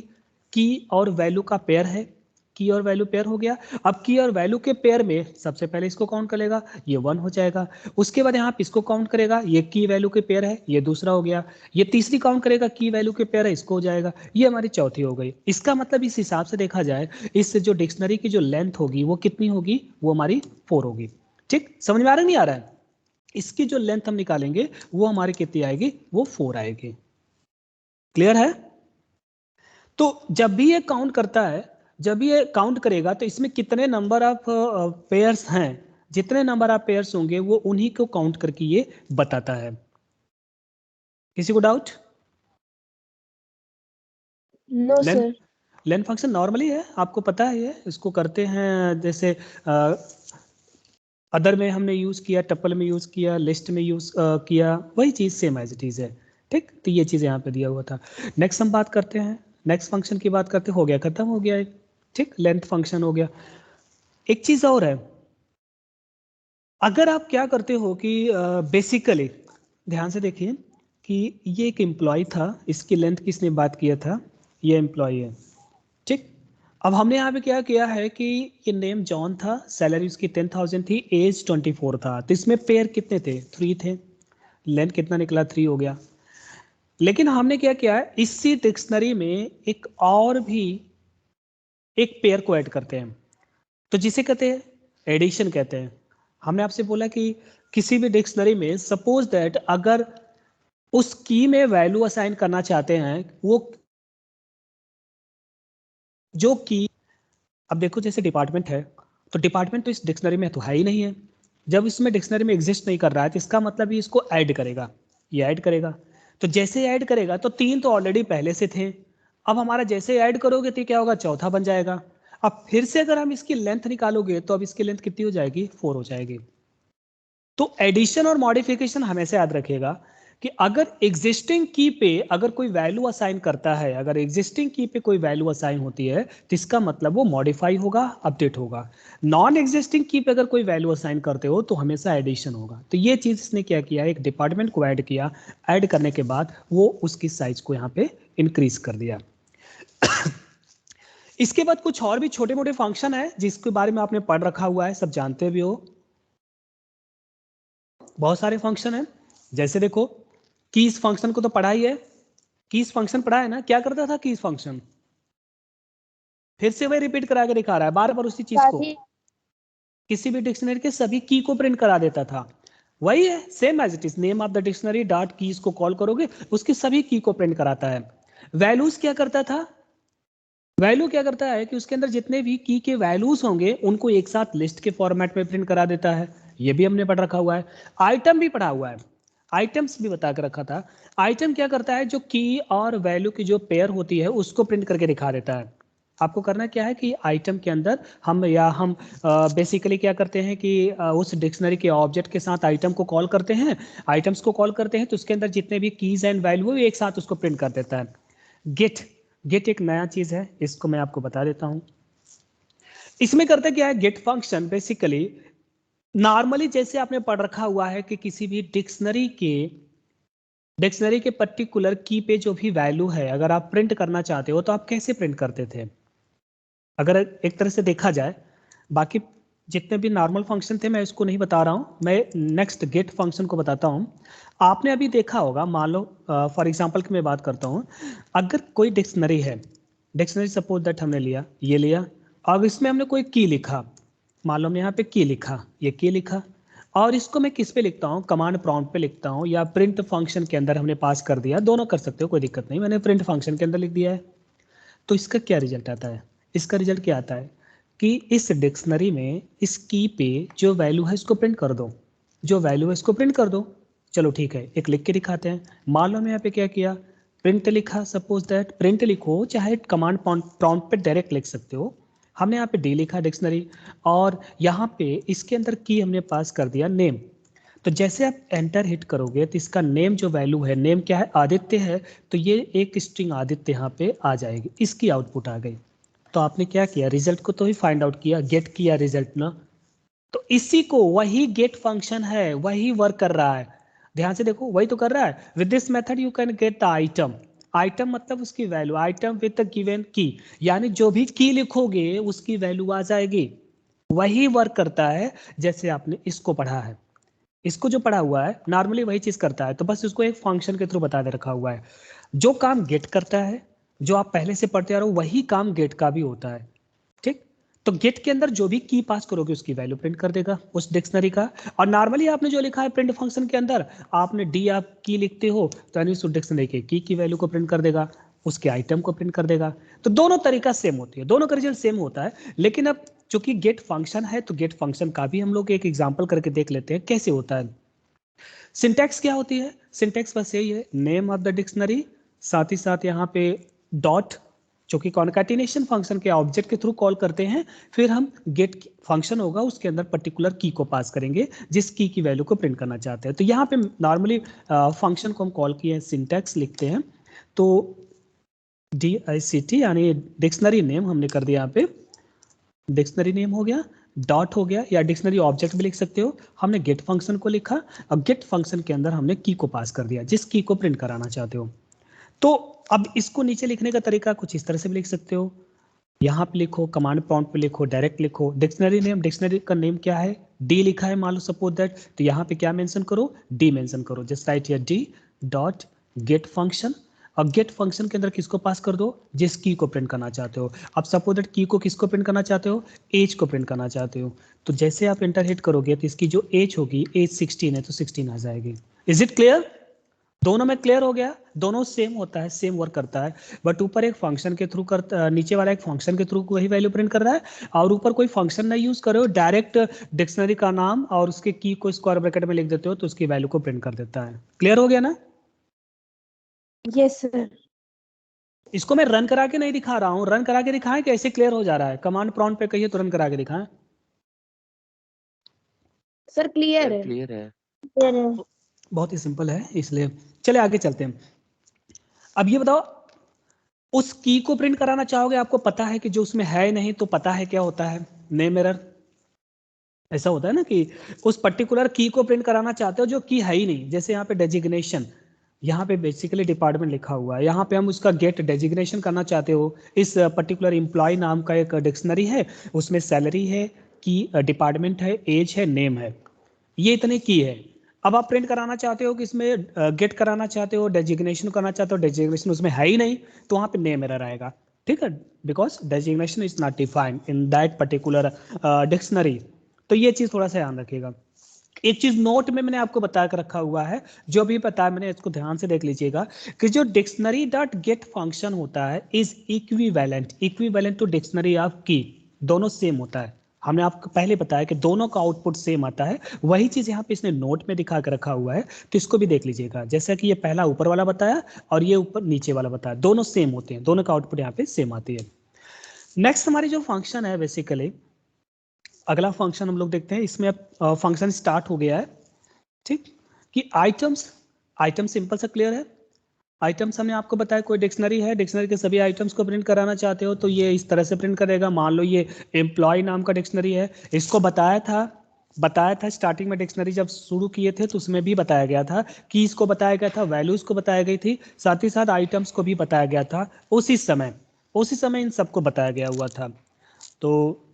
की और वैल्यू का पेयर है, की और वैल्यू पेयर हो गया। अब की और वैल्यू के पेयर में सबसे पहले इसको काउंट करेगा, ये 1 हो जाएगा। उसके बाद यहाँ पे इसको काउंट करेगा, ये की वैल्यू के पेयर है, ये दूसरा हो गया। ये तीसरी काउंट करेगा, की वैल्यू के पेयर है, इसको हो जाएगा। ये हमारी चौथी हो गई। इसका मतलब इस हिसाब से देखा जाए, इस जो डिक्शनरी की जो लेंथ होगी वो कितनी होगी, वो हमारी 4 होगी। ठीक, समझ में आ रहा है नहीं आ रहा है? इसकी जो लेंथ हम निकालेंगे वो हमारी कितनी आएगी, वो 4 आएगी। क्लियर है? तो जब भी ये काउंट करता है, जब भी ये काउंट करेगा तो इसमें कितने नंबर ऑफ पेयर्स हैं, जितने नंबर ऑफ पेयर्स होंगे वो उन्हीं को काउंट करके ये बताता है। किसी को doubt? No sir. Len function normally है, आपको पता है ये, इसको करते हैं जैसे अदर में हमने यूज किया, टपल में यूज किया, लिस्ट में यूज किया, वही चीज सेम एज इट इज है। ठीक, तो ये चीज यहाँ पे दिया हुआ था। नेक्स्ट हम बात करते हैं, नेक्स्ट फंक्शन की बात करते, हो गया, खत्म हो गया एक। ठीक, लेंथ फंक्शन हो गया। एक चीज और है, अगर आप क्या करते हो कि बेसिकली ध्यान से देखिए कि ये एक एम्प्लॉय था, इसकी लेंथ किसने बात किया था, ये एम्प्लॉय है। ठीक, अब हमने यहाँ पे क्या किया है कि ये नेम जॉन था, सैलरी उसकी 10,000 थी, एज 24 था, तो इसमें पेयर कितने थे, 3 थे, लेंथ कितना निकला, 3 हो गया। लेकिन हमने क्या किया है, इसी डिक्शनरी में एक और भी एक पेयर को ऐड करते हैं, तो जिसे कहते हैं एडिशन कहते हैं। हमने आपसे बोला कि किसी भी डिक्शनरी में सपोज दैट अगर उस की में वैल्यू असाइन करना चाहते हैं, वो जो की, अब देखो जैसे डिपार्टमेंट है, तो डिपार्टमेंट तो इस डिक्शनरी में तो है ही नहीं है। जब इसमें डिक्शनरी में एग्जिस्ट नहीं कर रहा है तो इसका मतलब ये इसको ऐड करेगा, ये ऐड करेगा। तो जैसे ऐड करेगा तो 3 तो ऑलरेडी पहले से थे, अब हमारा जैसे ऐड करोगे तो क्या होगा, चौथा बन जाएगा। अब फिर से अगर हम इसकी लेंथ निकालोगे तो अब इसकी लेंथ कितनी हो जाएगी, 4 हो जाएगी। तो एडिशन और मॉडिफिकेशन हमेशा याद रखिएगा कि अगर एग्जिस्टिंग की पे अगर कोई वैल्यू असाइन करता है, अगर एग्जिस्टिंग की पे कोई वैल्यू असाइन होती है तो इसका मतलब वो मॉडिफाई होगा, अपडेट होगा। नॉन एग्जिस्टिंग की पे अगर कोई वैल्यू असाइन करते हो तो हमेशा एडिशन होगा। तो ये चीज इसने क्या किया, एक डिपार्टमेंट को ऐड किया, ऐड करने के बाद वो उसकी साइज को यहाँ पे इंक्रीज कर दिया। इसके बाद कुछ और भी छोटे मोटे फंक्शन है जिसके बारे में आपने पढ़ रखा हुआ है, सब जानते भी हो। बहुत सारे फंक्शन है, जैसे देखो कीज फंक्शन को तो पढ़ा ही है, कीज फंक्शन पढ़ा है ना, क्या करता था कीज फंक्शन, फिर से वही रिपीट करा के दिखा रहा है बार बार उसी चीज को, सारी किसी भी डिक्शनरी के सभी की को प्रिंट करा देता था। वही है, same as it is, name of the dictionary dot keys को कॉल करोगे उसकी सभी की को प्रिंट कराता है। वैल्यूज क्या करता था, वैल्यू क्या करता है कि उसके अंदर जितने भी की के वैल्यूज होंगे उनको एक साथ लिस्ट के फॉर्मेट में प्रिंट करा देता है, ये भी हमने पढ़ रखा हुआ है। आइटम भी पढ़ा हुआ है, आइटम्स भी बता के रखा था। आइटम क्या करता है, जो की और वैल्यू की जो पेयर होती है उसको प्रिंट करके दिखा देता है। आपको करना क्या है कि आइटम के अंदर हम बेसिकली क्या करते हैं कि उस डिक्शनरी के ऑब्जेक्ट के साथ आइटम को कॉल करते हैं, आइटम्स को कॉल करते हैं तो उसके अंदर जितने भी कीज एंड वैल्यू एक साथ उसको प्रिंट कर देता है। गेट, गेट एक नया चीज है, इसको मैं आपको बता देता हूं। इसमें करते क्या है, गेट फंक्शन बेसिकली नॉर्मली जैसे आपने पढ़ रखा हुआ है कि किसी भी डिक्शनरी के पर्टिकुलर की पे जो भी वैल्यू है अगर आप प्रिंट करना चाहते हो तो आप कैसे प्रिंट करते थे, अगर एक तरह से देखा जाए। बाकी जितने भी नॉर्मल फंक्शन थे मैं इसको नहीं बता रहा हूं, मैं नेक्स्ट गेट फंक्शन को बताता हूं। आपने अभी देखा होगा, मान लो फॉर एग्जांपल की मैं बात करता हूं, अगर कोई डिक्शनरी है, डिक्शनरी सपोज दैट हमने लिया, ये लिया, अब इसमें हमने कोई की लिखा, मान लो हमने यहाँ पे की लिखा, ये की लिखा, और इसको मैं किस पे लिखता हूँ, कमांड प्रॉम्प्ट पे लिखता हूँ या प्रिंट फंक्शन के अंदर हमने पास कर दिया, दोनों कर सकते हो कोई दिक्कत नहीं, मैंने प्रिंट फंक्शन के अंदर लिख दिया है। तो इसका क्या रिजल्ट आता है, इसका रिजल्ट क्या आता है कि इस डिक्शनरी में इस की पे जो वैल्यू है इसको प्रिंट कर दो, जो वैल्यू है इसको प्रिंट कर दो। चलो ठीक है, एक लिख के दिखाते हैं। मान लो मैं यहाँ पे क्या किया, प्रिंट लिखा, सपोज दैट प्रिंट लिखो चाहे कमांड प्रॉम्प्ट पे डायरेक्ट लिख सकते हो। हमने यहाँ पे डी लिखा डिक्शनरी, और यहाँ पे इसके अंदर की हमने पास कर दिया नेम। तो जैसे आप एंटर हिट करोगे तो इसका नेम जो वैल्यू है, नेम क्या है, आदित्य है, तो ये एक स्ट्रिंग आदित्य यहाँ पे आ जाएगी, इसकी आउटपुट आ गई। तो आपने क्या किया, रिजल्ट को तो ही फाइंड आउट किया, गेट किया रिजल्ट ना, तो इसी को वही गेट फंक्शन है, वही वर्क कर रहा है। ध्यान से देखो, वही तो कर रहा है। With this method you can get the item, item मतलब उसकी value, item with the given की, यानी जो भी की लिखोगे उसकी वैल्यू आ जाएगी। वही वर्क करता है जैसे आपने इसको पढ़ा है, इसको जो पढ़ा हुआ है नॉर्मली वही चीज करता है, तो बस उसको एक फंक्शन के थ्रू बता दे रखा हुआ है। जो काम गेट करता है, जो आप पहले से पढ़ते आ रहे हो, वही काम गेट का भी होता है। ठीक, तो गेट के अंदर जो भी की पास करोगे उसकी वैल्यू प्रिंट कर देगा उस डिक्शनरी का। और नॉर्मली आपने जो लिखा है प्रिंट फंक्शन के अंदर, आपने डी आप की लिखते हो तो यानी उस डिक्शनरी के की वैल्यू को प्रिंट कर देगा, उसके आइटम को प्रिंट कर देगा। तो दोनों तरीका सेम होती है, दोनों का रिजल्ट सेम होता है। लेकिन अब चूंकि गेट फंक्शन है तो गेट फंक्शन का भी हम लोग एक एग्जाम्पल करके देख लेते हैं कैसे होता है। सिंटैक्स क्या होती है? सिंटैक्स बस यही है, नेम ऑफ द डिक्शनरी, साथ ही साथ यहाँ पे डॉट, जो कि कॉन्कैटिनेशन फंक्शन के ऑब्जेक्ट के थ्रू कॉल करते हैं। फिर हम गेट फंक्शन होगा, उसके अंदर पर्टिकुलर की को पास करेंगे जिस की वैल्यू को प्रिंट करना चाहते हैं। तो यहाँ पे नॉर्मली फंक्शन को हम कॉल किए हैं, सिंटैक्स लिखते हैं। तो DICT यानी डिक्शनरी नेम हमने कर दिया, यहाँ पे डिक्शनरी नेम हो गया, डॉट हो गया, या डिक्शनरी ऑब्जेक्ट भी लिख सकते हो। हमने गेट फंक्शन को लिखा और गेट फंक्शन के अंदर हमने की को पास कर दिया जिस की को प्रिंट कराना चाहते हो। तो अब इसको नीचे लिखने का तरीका कुछ इस तरह से भी लिख सकते हो, यहाँ पे लिखो, कमांड प्रॉम्प्ट पे लिखो, डायरेक्ट लिखो। डिक्शनरी नेम, डिक्शनरी का नेम क्या है, डी लिखा है मान लो सपोज दैट, तो यहाँ पे क्या मेंशन करो, डी मेंशन करो। Just right here D dot gate function, और गेट फंक्शन के अंदर किसको पास कर दो, जिस की को प्रिंट करना चाहते हो। अब सपोज दैट की को किसको प्रिंट करना चाहते हो, एज को प्रिंट करना चाहते हो। तो जैसे आप एंटर हिट करोगे तो इसकी जो एज होगी, एज 16 है तो 16 आ जाएगी। Is it clear? दोनों में क्लियर हो गया, दोनों सेम होता है, सेम वर्क करता है। बट ऊपर एक फंक्शन के थ्रू करता, नीचे वाला एक फंक्शन के थ्रू वही वैल्यू प्रिंट कर रहा है, और ऊपर कोई फंक्शन नहीं यूज कर रहे हो, डायरेक्ट डिक्शनरी का नाम और उसके की को स्क्वायर ब्रैकेट में लिख देते हो तो उसकी वैल्यू को प्रिंट कर देता है। क्लियर हो गया ना? Yes sir. इसको मैं रन करा के नहीं दिखा रहा हूँ, रन करा के दिखाएं कि ऐसे क्लियर हो जा रहा है? कमांड प्रॉम्प्ट पे कहिए तो रन करा के दिखाएं। सर क्लियर है। क्लियर है। क्लियर है। बहुत ही सिंपल है, इसलिए चले आगे चलते हैं। अब ये बताओ, उस की को प्रिंट कराना चाहोगे, आपको पता है कि जो उसमें है नहीं, तो पता है क्या होता है, नेम एरर। ऐसा होता है ना कि उस पर्टिकुलर की को प्रिंट कराना चाहते हो जो की है ही नहीं। जैसे यहाँ पे डेजिग्नेशन, यहाँ पे बेसिकली डिपार्टमेंट लिखा हुआ है, यहाँ पे हम उसका गेट डेजिग्नेशन करना चाहते हो। इस पर्टिकुलर एम्प्लॉय नाम का एक डिक्शनरी है, उसमें सैलरी है, की डिपार्टमेंट है, एज है, नेम है, ये इतने की है। अब आप प्रिंट कराना चाहते हो कि इसमें गेट कराना चाहते हो, डेजिग्नेशन करना चाहते हो, डेजिग्नेशन उसमें है ही नहीं, तो वहाँ पे नेम एरर आएगा। ठीक है, because designation is not defined in that particular dictionary. तो ये चीज थोड़ा सा ध्यान रखिएगा। एक चीज नोट में मैंने आपको बता कर रखा हुआ है, जो भी बताया मैंने, इसको ध्यान से देख लीजिएगा कि जो डिक्शनरी डॉट गेट फंक्शन होता है is equivalent to dictionary of key. दोनों सेम होता है, हमने आपको पहले बताया कि दोनों का आउटपुट सेम आता है। वही चीज यहाँ पे इसने नोट में दिखा कर रखा हुआ है, तो इसको भी देख लीजिएगा। जैसा कि ये पहला ऊपर वाला बताया और ये ऊपर नीचे वाला बताया, दोनों सेम होते हैं, दोनों का आउटपुट यहाँ पे सेम आती है। नेक्स्ट हमारी जो फंक्शन है, बेसिकली अगला फंक्शन हम लोग देखते हैं। इसमें अब फंक्शन स्टार्ट हो गया है, ठीक, कि आइटम सिंपल सा क्लियर है। आइटम्स हमने आपको बताया, कोई डिक्शनरी है, डिक्शनरी के सभी आइटम्स को प्रिंट कराना चाहते हो तो ये इस तरह से प्रिंट करेगा। मान लो ये एम्प्लॉय नाम का डिक्शनरी है, इसको बताया था स्टार्टिंग में, डिक्शनरी जब शुरू किए थे तो उसमें भी बताया गया था कि इसको बताया गया था, वैल्यूज को बताया गई थी, साथ ही साथ आइटम्स को भी बताया गया था। उसी समय इन सबको बताया गया हुआ था। तो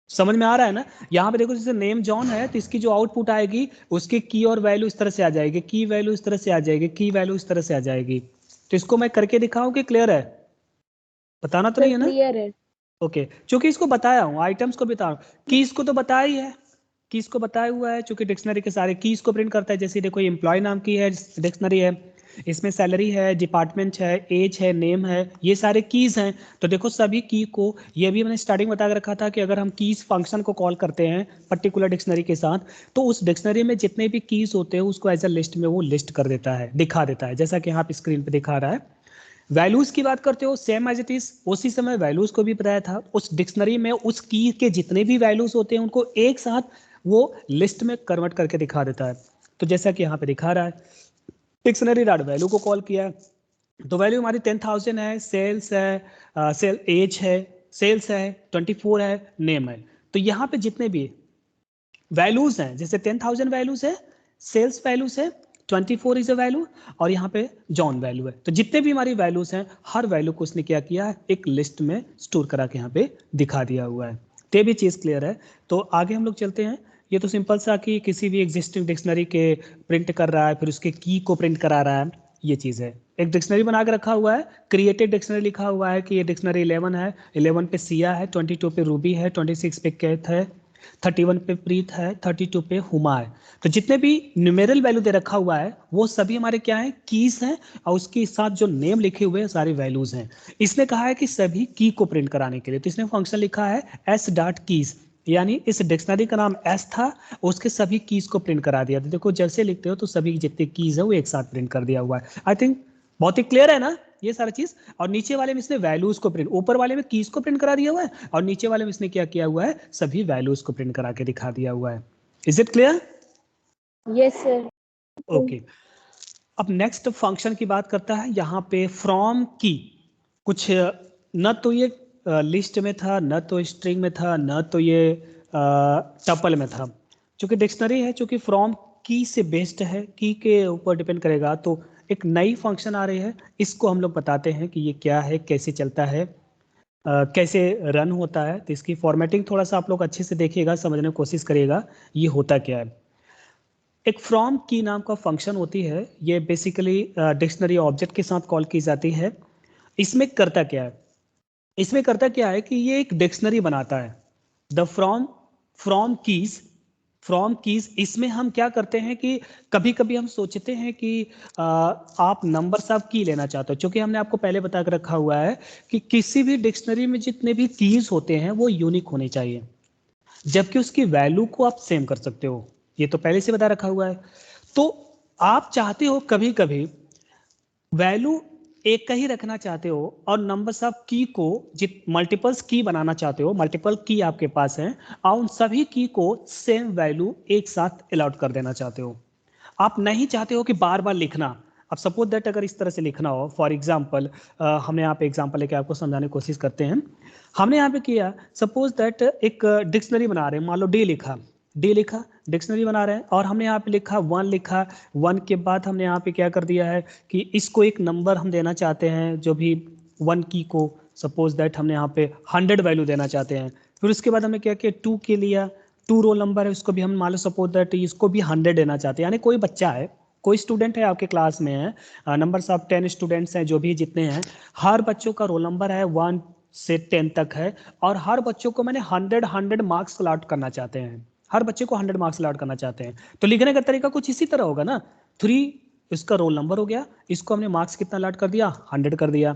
समझ में आ रहा है ना? यहाँ पे देखो, जैसे नेम जॉन है तो इसकी जो आउटपुट आएगी उसकी की और वैल्यू इस तरह से आ जाएगी, की वैल्यू इस तरह से आ जाएगी, की वैल्यू इस तरह से आ जाएगी। तो इसको मैं करके दिखाऊं कि क्लियर है? बताना तो नहीं है ना? क्लियर है। ओके, चूंकि इसको बताया हूँ, आइटम्स को बता, कीज को तो बताया ही है, कीज को बताया हुआ है, चूंकि डिक्शनरी के सारे कीज को प्रिंट करता है। जैसे देखो एम्प्लॉय नाम की है डिक्शनरी है, इसमें सैलरी है, डिपार्टमेंट है, एज है, नेम है, ये सारे कीज हैं। तो देखो सभी की को, ये भी मैंने स्टार्टिंग में बता के रखा था कि अगर हम कीज फंक्शन को कॉल करते हैं पर्टिकुलर डिक्शनरी के साथ, तो उस डिक्शनरी में जितने भी कीज होते हैं उसको एज अ लिस्ट में वो लिस्ट कर देता है, दिखा देता है, जैसा कि यहाँ पे स्क्रीन पे दिखा रहा है। वैल्यूज की बात करते हो, सेम एज इट इज, उसी समय वैल्यूज को भी बताया था। उस डिक्शनरी में उस की के जितने भी वैल्यूज होते हैं उनको एक साथ वो लिस्ट में कन्वर्ट करके दिखा देता है। तो जैसा कि यहाँ पे दिखा रहा है, डिक्शनरी डॉट वैल्यू को कॉल किया है, तो वैल्यू हमारी 10,000 है, सेल्स है, सेल एज है, सेल्स है, 24 है, नेम है। तो यहाँ पे जितने भी वैल्यूज हैं, जैसे 10,000 वैल्यूज है, सेल्स वैल्यूज है, 24 इज अ वैल्यू, और यहाँ पे जॉन वैल्यू है। तो जितने भी हमारी वैल्यूज हैं, हर वैल्यू को उसने क्या किया है, एक लिस्ट में स्टोर करा के यहाँ पे दिखा दिया हुआ है। तो ये भी चीज क्लियर है। तो आगे हम लोग चलते हैं। ये तो सिंपल सा कि किसी भी एग्जिस्टिंग डिक्शनरी के प्रिंट कर रहा है, फिर उसके की को प्रिंट करा रहा है। ये चीज़ है। एक डिक्शनरी बना के रखा हुआ है, क्रिएटेड डिक्शनरी लिखा हुआ है कि ये डिक्शनरी 11 है, 11 पे सिया है, 22 पे रूबी है, 26 पे कैथ है, 31 पे प्रीत है, 32 पे हुमा है। तो जितने भी न्यूमेरल वैल्यू दे रखा हुआ है वो सभी हमारे क्या है, कीज हैं, और उसके साथ जो नेम लिखे हुए हैं सारे वैल्यूज हैं। इसने कहा है कि सभी की को प्रिंट कराने के लिए, तो इसने फंक्शन लिखा है एस डॉट कीज, यानी इस डिक्शनरी का नाम एस था, उसके सभी कीज को प्रिंट करा दिया। तो देखो जैसे लिखते हो तो सभी जितने कीज है वो एक साथ प्रिंट कर दिया हुआ है। आई थिंक बहुत ही क्लियर है ना ये सारा चीज। और नीचे वाले में इसने वैल्यूज को प्रिंट, ऊपर वाले में कीज को प्रिंट करा दिया हुआ है, और नीचे वाले में इसने क्या किया हुआ है, सभी वैल्यूज को प्रिंट करा के दिखा दिया हुआ है। Is it clear? Yes sir. Okay, अब नेक्स्ट फंक्शन की बात करता है यहाँ पे फ्रॉम की। कुछ न तो ये लिस्ट में था, न तो स्ट्रिंग में था, न तो ये टपल में था। चूंकि डिक्शनरी है, चूंकि फ्रॉम की से बेस्ड है, की के ऊपर डिपेंड करेगा, तो एक नई फंक्शन आ रही है। इसको हम लोग बताते हैं कि ये क्या है, कैसे चलता है, कैसे रन होता है। तो इसकी फॉर्मेटिंग थोड़ा सा आप लोग अच्छे से देखिएगा, समझने की कोशिश करिएगा ये होता क्या है। एक फ्रॉम की नाम का फंक्शन होती है, ये बेसिकली डिक्शनरी ऑब्जेक्ट के साथ कॉल की जाती है। इसमें करता क्या है, इसमें करता क्या है कि ये एक डिक्शनरी बनाता है। The from keys, from keys, इसमें हम क्या करते हैं कि कभी कभी हम सोचते हैं कि आप नंबर्स ऑफ की लेना चाहते हो, क्योंकि हमने आपको पहले बता कर रखा हुआ है कि किसी भी डिक्शनरी में जितने भी कीज होते हैं वो यूनिक होने चाहिए, जबकि उसकी वैल्यू को आप सेम कर सकते हो, ये तो पहले से बता रखा हुआ है। तो आप चाहते हो कभी कभी वैल्यू एक का ही रखना चाहते हो, और नंबर्स ऑफ की को जित मल्टीपल्स की बनाना चाहते हो, मल्टीपल की आपके पास हैं, और उन सभी की को सेम वैल्यू एक साथ अलॉट कर देना चाहते हो। आप नहीं चाहते हो कि बार बार लिखना। अब सपोज दैट अगर इस तरह से लिखना हो, फॉर एग्जाम्पल हमने यहाँ पे एग्जाम्पल लेके आपको समझाने की कोशिश करते हैं। हमने यहाँ पे किया, सपोज दैट एक डिक्शनरी बना रहे हैं, मान लो डी लिखा, डी लिखा, डिक्शनरी बना रहे हैं, और हमने यहाँ पे लिखा वन, लिखा वन के बाद हमने यहाँ पे क्या कर दिया है कि इसको एक नंबर हम देना चाहते हैं, जो भी वन की को सपोज दैट हमने यहाँ पे 100 वैल्यू देना चाहते हैं। फिर उसके बाद हमने क्या किया, टू के लिया, टू रोल नंबर है, उसको भी हम मान लो सपोज दैट इसको भी 100 देना चाहते हैं। यानी कोई बच्चा है, कोई स्टूडेंट है आपके क्लास में है, नंबर ऑफ 10 स्टूडेंट्स हैं, जो भी जितने हैं, हर बच्चों का रोल नंबर है 1 से 10 तक है, और हर बच्चों को मैंने 100 मार्क्स अलॉट करना चाहते हैं, हर बच्चे को 100 मार्क्स अलॉट करना चाहते हैं। तो लिखने का तरीका कुछ इसी तरह होगा ना, 3 इसका रोल नंबर हो गया, इसको हमने मार्क्स कितना अलॉट कर दिया, 100 कर दिया।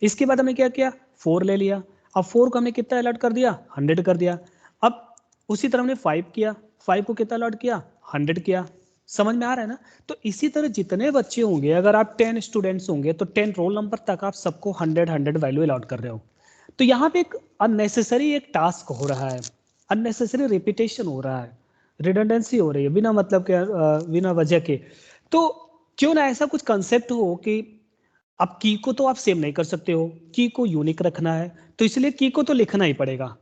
इसके बाद हमने क्या किया, 4 ले लिया, अब 4 को हमने कितना अलॉट कर दिया, 100 कर दिया। अब उसी तरह हमने 5 किया, 5 को कितना अलॉट किया, 100 किया। समझ में आ रहा है ना? तो इसी तरह जितने बच्चे होंगे, अगर आप 10 स्टूडेंट्स होंगे तो 10 रोल नंबर तक आप सबको 100 वैल्यू अलॉट कर रहे हो। तो यहाँ पे एक अननेसेसरी एक टास्क हो रहा है, अननेसेसरी रिपीटेशन हो रहा है, रिडंडेंसी हो रही है बिना मतलब के, बिना वजह के। तो क्यों ना ऐसा कुछ कंसेप्ट हो कि अब की को तो आप सेम नहीं कर सकते हो, की को यूनिक रखना है, तो इसलिए की को तो लिखना ही पड़ेगा।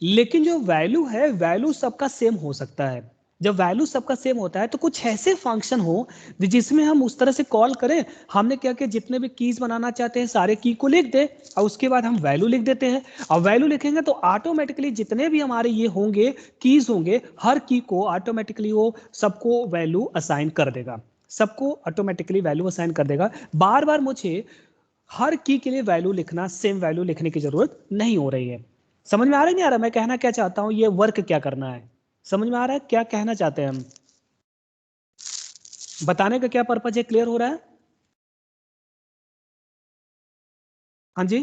लेकिन जो वैल्यू है, वैल्यू सबका सेम हो सकता है। जब वैल्यू सबका सेम होता है तो कुछ ऐसे फंक्शन हो जिसमें हम उस तरह से कॉल करें, हमने क्या किया, जितने भी कीज बनाना चाहते हैं सारे की को लिख दे, और उसके बाद हम वैल्यू लिख देते हैं। और वैल्यू लिखेंगे तो ऑटोमेटिकली जितने भी हमारे ये होंगे कीज होंगे, हर की को ऑटोमेटिकली वो सबको वैल्यू असाइन कर देगा, सबको ऑटोमेटिकली वैल्यू असाइन कर देगा। बार बार मुझे हर की के लिए वैल्यू लिखना, सेम वैल्यू लिखने की जरूरत नहीं हो रही है। समझ में आ रहा है नहीं आ रहा मैं कहना क्या चाहता हूं, ये वर्क क्या करना है? समझ में आ रहा है क्या कहना चाहते हैं हम? बताने का क्या पर्पज है, क्लियर हो रहा है? हाँ जी,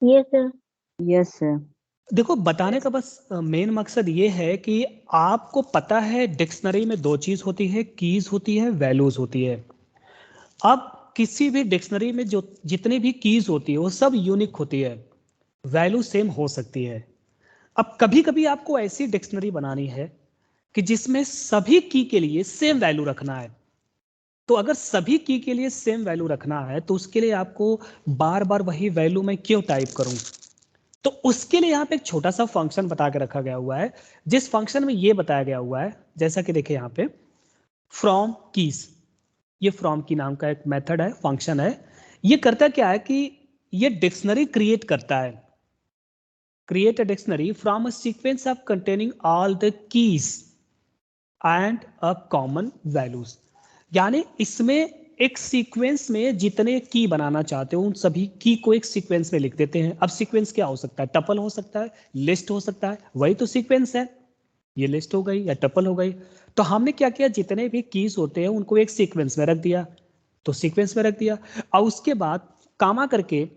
यस सर। Yes, sir. देखो बताने का बस मेन मकसद ये है कि आपको पता है डिक्शनरी में दो चीज होती है, कीज होती है, वैल्यूज होती है। अब किसी भी डिक्शनरी में जो जितनी भी कीज होती है वो सब यूनिक होती है, वैल्यू सेम हो सकती है। अब कभी कभी आपको ऐसी डिक्शनरी बनानी है कि जिसमें सभी की के लिए सेम वैल्यू रखना है। तो अगर सभी की के लिए सेम वैल्यू रखना है तो उसके लिए आपको बार बार वही वैल्यू मैं क्यों टाइप करूं? तो उसके लिए यहाँ पे एक छोटा सा फंक्शन बता के रखा गया हुआ है, जिस फंक्शन में ये बताया गया हुआ है, जैसा कि देखिए यहाँ पे फ्रॉम कीज, ये फ्रॉम की नाम का एक मेथड है, फंक्शन है। ये करता क्या है कि ये डिक्शनरी क्रिएट करता है, create a dictionary from a sequence of containing all the keys, and a common values, यानी इसमें एक सीक्वेंस में जितने की बनाना चाहते हो उन सभी की को एक सीक्वेंस में लिख देते हैं। अब सीक्वेंस क्या हो सकता है? टपल हो सकता है, लिस्ट हो सकता है, वही तो सीक्वेंस है। ये लिस्ट हो गई या टपल हो गई। तो हमने क्या किया, जितने भी कीज होते हैं उनको एक सीक्वेंस में रख दिया, तो सीक्वेंस में रख दिया। और उसके बाद कामा करके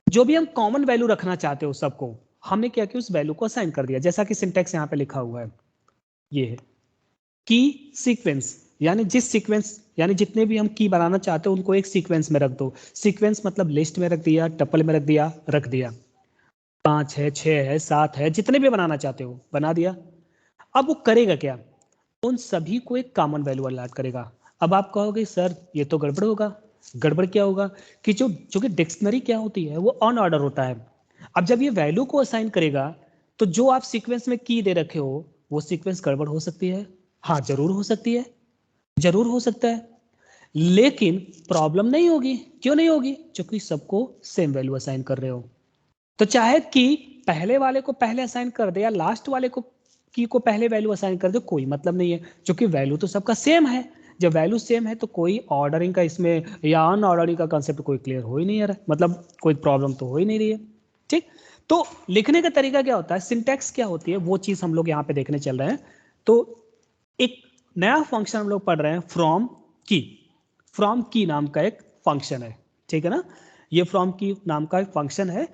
जो भी हम कॉमन वैल्यू रखना चाहते हो सबको, हमने क्या किया, उस वैल्यू को असाइन कर दिया। जैसा कि सिंटेक्स यहाँ पे लिखा हुआ है, ये है की सीक्वेंस, यानी जिस सीक्वेंस, यानी जितने भी हम की बनाना चाहते हो उनको एक सीक्वेंस में रख दो। सीक्वेंस मतलब लिस्ट में रख दिया, टपल में रख दिया 5 है, 6 है, 7 है, जितने भी बनाना चाहते हो बना दिया। अब वो करेगा क्या, उन सभी को एक कॉमन वैल्यू अलॉट करेगा। अब आप कहोगे सर ये तो गड़बड़ होगा। गड़बड़ क्या होगा कि जो जो कि डिक्शनरी क्या होती है वो ऑन ऑर्डर होता है। अब जब ये वैल्यू को असाइन करेगा तो जो आप सीक्वेंस में की दे रखे हो वो सीक्वेंस गड़बड़ हो सकती है। हाँ जरूर हो सकती है, जरूर हो सकता है, लेकिन प्रॉब्लम नहीं होगी। क्यों नहीं होगी? क्योंकि सबको सेम वैल्यू असाइन कर रहे हो। तो चाहे कि पहले वाले को पहले असाइन कर दे या लास्ट वाले को की को पहले वैल्यू असाइन कर दे, कोई मतलब नहीं है, क्योंकि वैल्यू तो सबका सेम है। जब वैल्यू सेम है तो कोई ऑर्डरिंग का इसमें या अन ऑर्डरिंग का कंसेप्ट कोई क्लियर हो ही नहीं रहा, मतलब कोई प्रॉब्लम तो हो ही नहीं रही है। ठीक, तो लिखने का तरीका क्या होता है, सिंटैक्स क्या होती है, वो चीज हम लोग यहाँ पे देखने चल रहे हैं। तो एक नया फंक्शन हम लोग पढ़ रहे हैं, फ्रॉम की। फ्रॉम की नाम का एक फंक्शन है, ठीक है ना। ये फ्रॉम की नाम का एक फंक्शन है।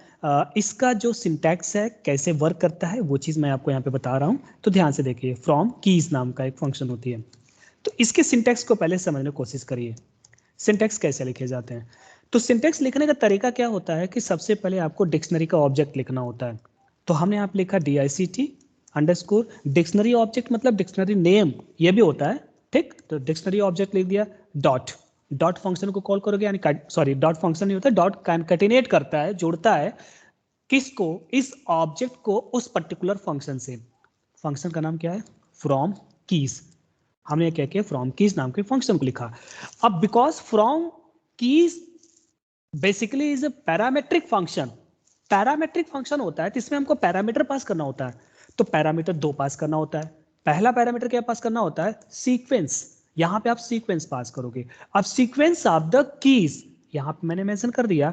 इसका जो सिंटैक्स है, कैसे वर्क करता है, वो चीज़ मैं आपको यहाँ पे बता रहा हूँ। तो ध्यान से देखिए, फ्रॉम कीज नाम का एक फंक्शन होती है। तो इसके सिंटैक्स को पहले समझने की कोशिश करिए। सिंटैक्स कैसे लिखे जाते हैं? तो सिंटैक्स लिखने का तरीका क्या होता है कि सबसे पहले आपको डिक्शनरी का ऑब्जेक्ट लिखना होता है। तो हमने यहाँ पे लिखा DICT डिक्शनरी ऑब्जेक्ट, मतलब डिक्शनरी नेम ये भी होता है। ठीक, तो डिक्शनरी ऑब्जेक्ट लिख दिया। डॉट, डॉट फंक्शन को कॉल करोगे, यानी सॉरी डॉट फंक्शन नहीं होता, डॉट कंकेटिनेट करता है, जोड़ता है किसको, इस ऑब्जेक्ट को उस पर्टिकुलर फंक्शन से। फंक्शन का नाम क्या है? From keys. हमने क्या किया, फ्रॉम कीज नाम के फंक्शन को लिखा। अब because from keys basically is a parametric function. Parametric function होता है तो इसमें हमको पैरामीटर पास करना होता है। तो पैरामीटर दो पास करना होता है। पहला पैरामीटर क्या पास करना होता है? सीक्वेंस। यहां पे आप सीक्वेंस पास करोगे। अब सीक्वेंस ऑफ द कीज, यहां पे मैंने मेंशन कर दिया,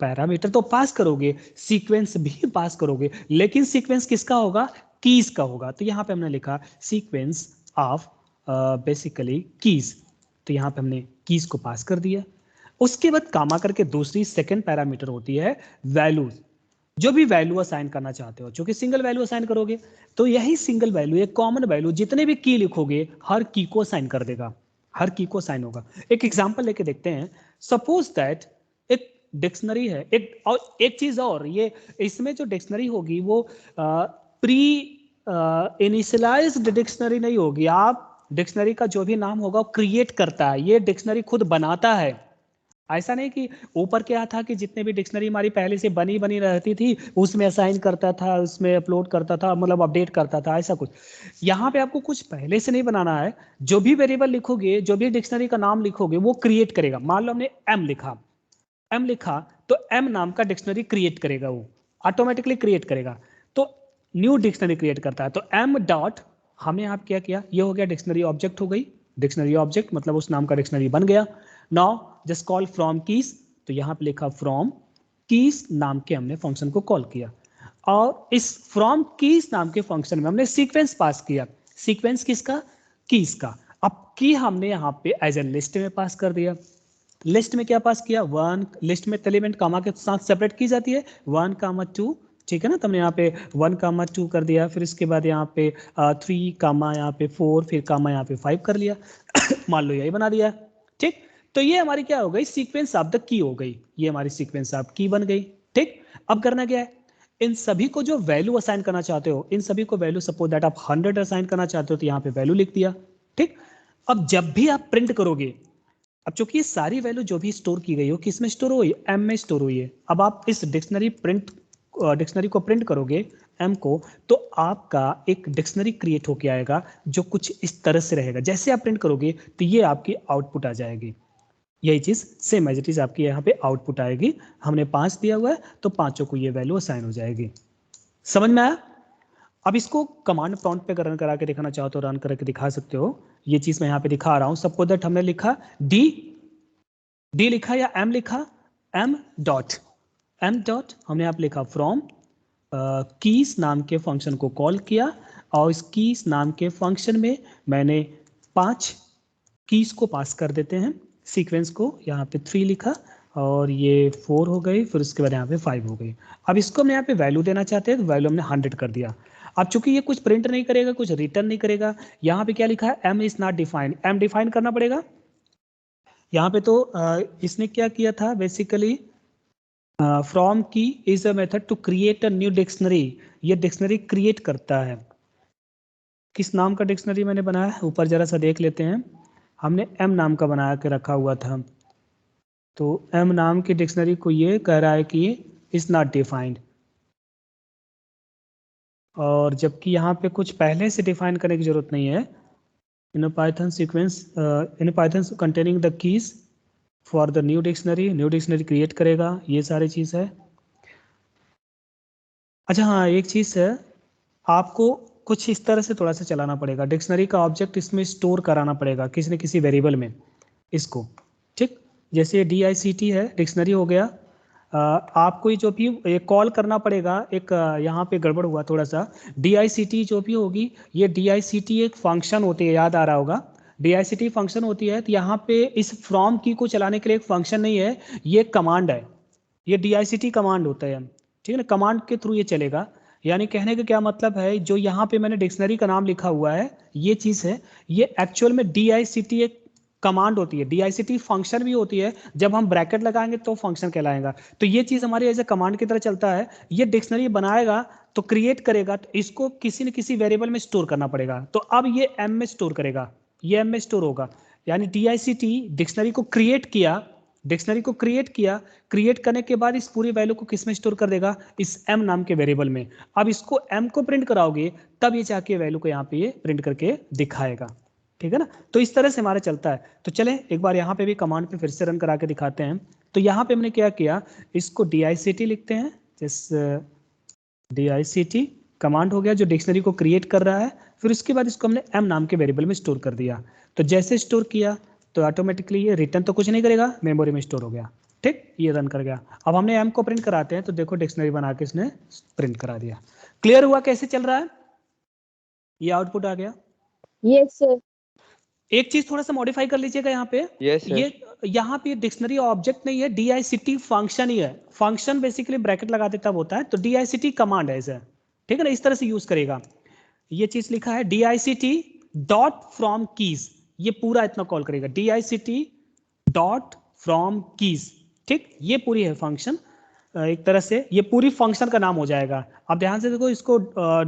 पैरामीटर तो पास करोगे, सीक्वेंस भी पास करोगे, लेकिन सीक्वेंस किसका होगा? कीज का होगा। तो यहां पे हमने लिखा सीक्वेंस ऑफ बेसिकली कीज। तो यहां पे हमने कीज को पास कर दिया। उसके बाद कामा करके दूसरी सेकंड पैरामीटर होती है वैल्यूज। जो भी वैल्यू असाइन करना चाहते हो, क्योंकि सिंगल वैल्यू असाइन करोगे तो यही सिंगल वैल्यू, एक कॉमन वैल्यू, जितने भी की लिखोगे हर की को असाइन कर देगा, हर की को असाइन होगा। एक एग्जांपल लेके देखते हैं। सपोज दैट एक डिक्शनरी है, एक और एक चीज और, ये इसमें जो डिक्शनरी होगी वो प्री इनिशियलाइज्ड डिक्शनरी नहीं होगी। आप डिक्शनरी का जो भी नाम होगा वो क्रिएट करता है, ये डिक्शनरी खुद बनाता है। ऐसा नहीं कि ऊपर क्या था कि जितने भी डिक्शनरी हमारी पहले से बनी बनी रहती थी उसमें असाइन करता था, उसमें अपलोड करता था, मतलब अपडेट करता था, ऐसा कुछ। यहाँ पे आपको कुछ पहले से नहीं बनाना है। जो भी वेरिएबल लिखोगे, जो भी डिक्शनरी का नाम लिखोगे वो क्रिएट करेगा। मान लो हमने एम लिखा, एम लिखा तो एम नाम का डिक्शनरी क्रिएट करेगा, वो ऑटोमेटिकली क्रिएट करेगा। तो न्यू डिक्शनरी क्रिएट करता है। तो एम डॉट, हमने यहाँ क्या किया, ये हो गया डिक्शनरी ऑब्जेक्ट हो गई। डिक्शनरी ऑब्जेक्ट मतलब उस नाम का डिक्शनरी बन गया। Now just call from keys. तो यहाँ पे लिखा फ्रॉम कीज नाम के हमने फंक्शन को कॉल किया, और इस फ्रॉम कीज नाम के फंक्शन में हमने सीक्वेंस पास किया। सीक्वेंस किसका? कीज का। अब की हमने यहाँ पे एज ए लिस्ट में पास कर दिया। लिस्ट में क्या पास किया? वन। लिस्ट में एलिमेंट कामा के साथ सेपरेट की जाती है, 1, 2, ठीक है ना। तो हमने यहाँ पे 1, 2 कर दिया, फिर इसके बाद यहाँ पे 3, कामा यहाँ पे 4, फिर कामा यहाँ पे 5 कर लिया। मान लो यही बना दिया। ठीक, तो ये हमारी क्या हो गई? सीक्वेंस ऑफ द की हो गई। ये हमारी सीक्वेंस ऑफ की बन गई। ठीक, अब करना क्या है, इन सभी को जो वैल्यू असाइन करना चाहते हो, इन सभी को वैल्यू, सपोज दैट आप 100 असाइन करना चाहते हो तो यहाँ पे वैल्यू लिख दिया। ठीक, अब जब भी आप प्रिंट करोगे, अब चूंकि ये सारी वैल्यू जो भी स्टोर की गई हो, किस में स्टोर हुई? एम में स्टोर हुई है। अब आप इस डिक्शनरी को प्रिंट करोगे एम को, तो आपका एक डिक्शनरी क्रिएट होके आएगा जो कुछ इस तरह से रहेगा। जैसे आप प्रिंट करोगे तो ये आपकी आउटपुट आ जाएगी। यही चीज सेम एज इट इज आपकी यहाँ पे आउटपुट आएगी। हमने 5 दिया हुआ है तो पांचों को ये वैल्यू असाइन हो जाएगी। समझ में आया? अब इसको कमांड प्रॉम्प्ट पे रन करा के दिखाना चाहो तो रन करके दिखा सकते हो। ये चीज मैं यहाँ पे दिखा रहा हूँ। सपोज दैट हमने लिखा डी लिखा या एम लिखा, एम डॉट हमने यहाँ पे लिखा फ्रॉम कीज नाम के फंक्शन को कॉल किया, और इस कीज नाम के फंक्शन में मैंने 5 कीज को पास कर देते हैं, सीक्वेंस को। यहाँ पे 3 लिखा और ये 4 हो गई, फिर उसके बाद यहाँ पे 5 हो गई। अब इसको हमने यहाँ पे वैल्यू देना चाहते हैं तो वैल्यू हमने 100 कर दिया। अब चूंकि ये कुछ प्रिंट नहीं करेगा, कुछ रिटर्न नहीं करेगा, यहाँ पे क्या लिखा है, M is not defined, M define करना पड़ेगा। यहाँ पे तो इसने क्या किया था basically, from key is a method to create a new dictionary, ये डिक्शनरी क्रिएट करता है। किस नाम का डिक्शनरी मैंने बनाया है, ऊपर जरा सा देख लेते हैं। हमने एम नाम का बना के रखा हुआ था, तो एम नाम की डिक्शनरी को ये कह रहा है कि इज नॉट डिफाइंड, और जबकि यहाँ पे कुछ पहले से डिफाइन करने की जरूरत नहीं है। In Python sequence in Python containing the keys for the new dictionary create करेगा, ये सारी चीज़ है। अच्छा हाँ, एक चीज़ है, आपको कुछ इस तरह से थोड़ा सा चलाना पड़ेगा, डिक्शनरी का ऑब्जेक्ट इसमें स्टोर कराना पड़ेगा किसी न किसी वेरिएबल में इसको, ठीक। जैसे DICT है, डिक्शनरी हो गया। आपको ये जो भी ये कॉल करना पड़ेगा, एक यहाँ पे गड़बड़ हुआ थोड़ा सा। DICT जो भी होगी, ये DICT एक फंक्शन होती है, याद आ रहा होगा, DICT फंक्शन होती है। तो यहाँ पे इस फ्रॉम की को चलाने के लिए एक फंक्शन नहीं है, ये कमांड है, ये DICT कमांड होता है, ठीक है ना, कमांड के थ्रू ये चलेगा। यानी कहने का क्या मतलब है, जो यहाँ पे मैंने डिक्शनरी का नाम लिखा हुआ है, ये चीज़ है, ये एक्चुअल में DICT एक कमांड होती है, DICT फंक्शन भी होती है। जब हम ब्रैकेट लगाएंगे तो फंक्शन कहलाएगा। तो ये चीज़ हमारी एज ए कमांड की तरह चलता है। ये डिक्शनरी बनाएगा तो क्रिएट करेगा, तो इसको किसी न किसी वेरिएबल में स्टोर करना पड़ेगा। तो अब ये एम में स्टोर करेगा, ये एम में स्टोर होगा। यानी DICT डिक्शनरी को क्रिएट किया, क्रिएट करने के बाद इस पूरी वैल्यू को किस में स्टोर कर देगा, इस m नाम के वेरिएबल में। अब इसको m को प्रिंट कराओगे तब ये जाके वैल्यू को यहाँ पे ये प्रिंट करके दिखाएगा, ठीक है ना। तो इस तरह से हमारा चलता है। तो चले एक बार यहाँ पे भी कमांड पे फिर से रन करा के दिखाते हैं। तो यहाँ पे हमने क्या किया, इसको DICT लिखते हैं, जिस DICT कमांड हो गया जो डिक्शनरी को क्रिएट कर रहा है। फिर उसके बाद इसको हमने m नाम के वेरिएबल में स्टोर कर दिया। तो जैसे स्टोर किया तो ऑटोमेटिकली ये रिटर्न तो कुछ नहीं करेगा, मेमोरी में स्टोर हो गया, ठीक, ये रन कर गया। अब हमने m को प्रिंट कराते हैं, तो देखो डिक्शनरी बना के इसने प्रिंट करा दिया। क्लियर हुआ कैसे चल रहा है, ये आउटपुट आ गया। Yes, sir. एक चीज थोड़ा सा मॉडिफाई कर लीजिएगा यहाँ पे। Yes, sir. ये यहाँ पे डिक्शनरी ऑब्जेक्ट नहीं है, DICT फंक्शन ही है। फंक्शन बेसिकली ब्रैकेट लगाते तब होता है, तो DICT कमांड है इसे, ठीक है ना, इस तरह से यूज करेगा। ये चीज लिखा है DICT डॉट फ्रॉम कीज, ये पूरा इतना कॉल करेगा, DICT डॉट फ्रॉम कीज, ठीक, ये पूरी है फंक्शन। एक तरह से ये पूरी फंक्शन का नाम हो जाएगा। अब ध्यान से देखो, इसको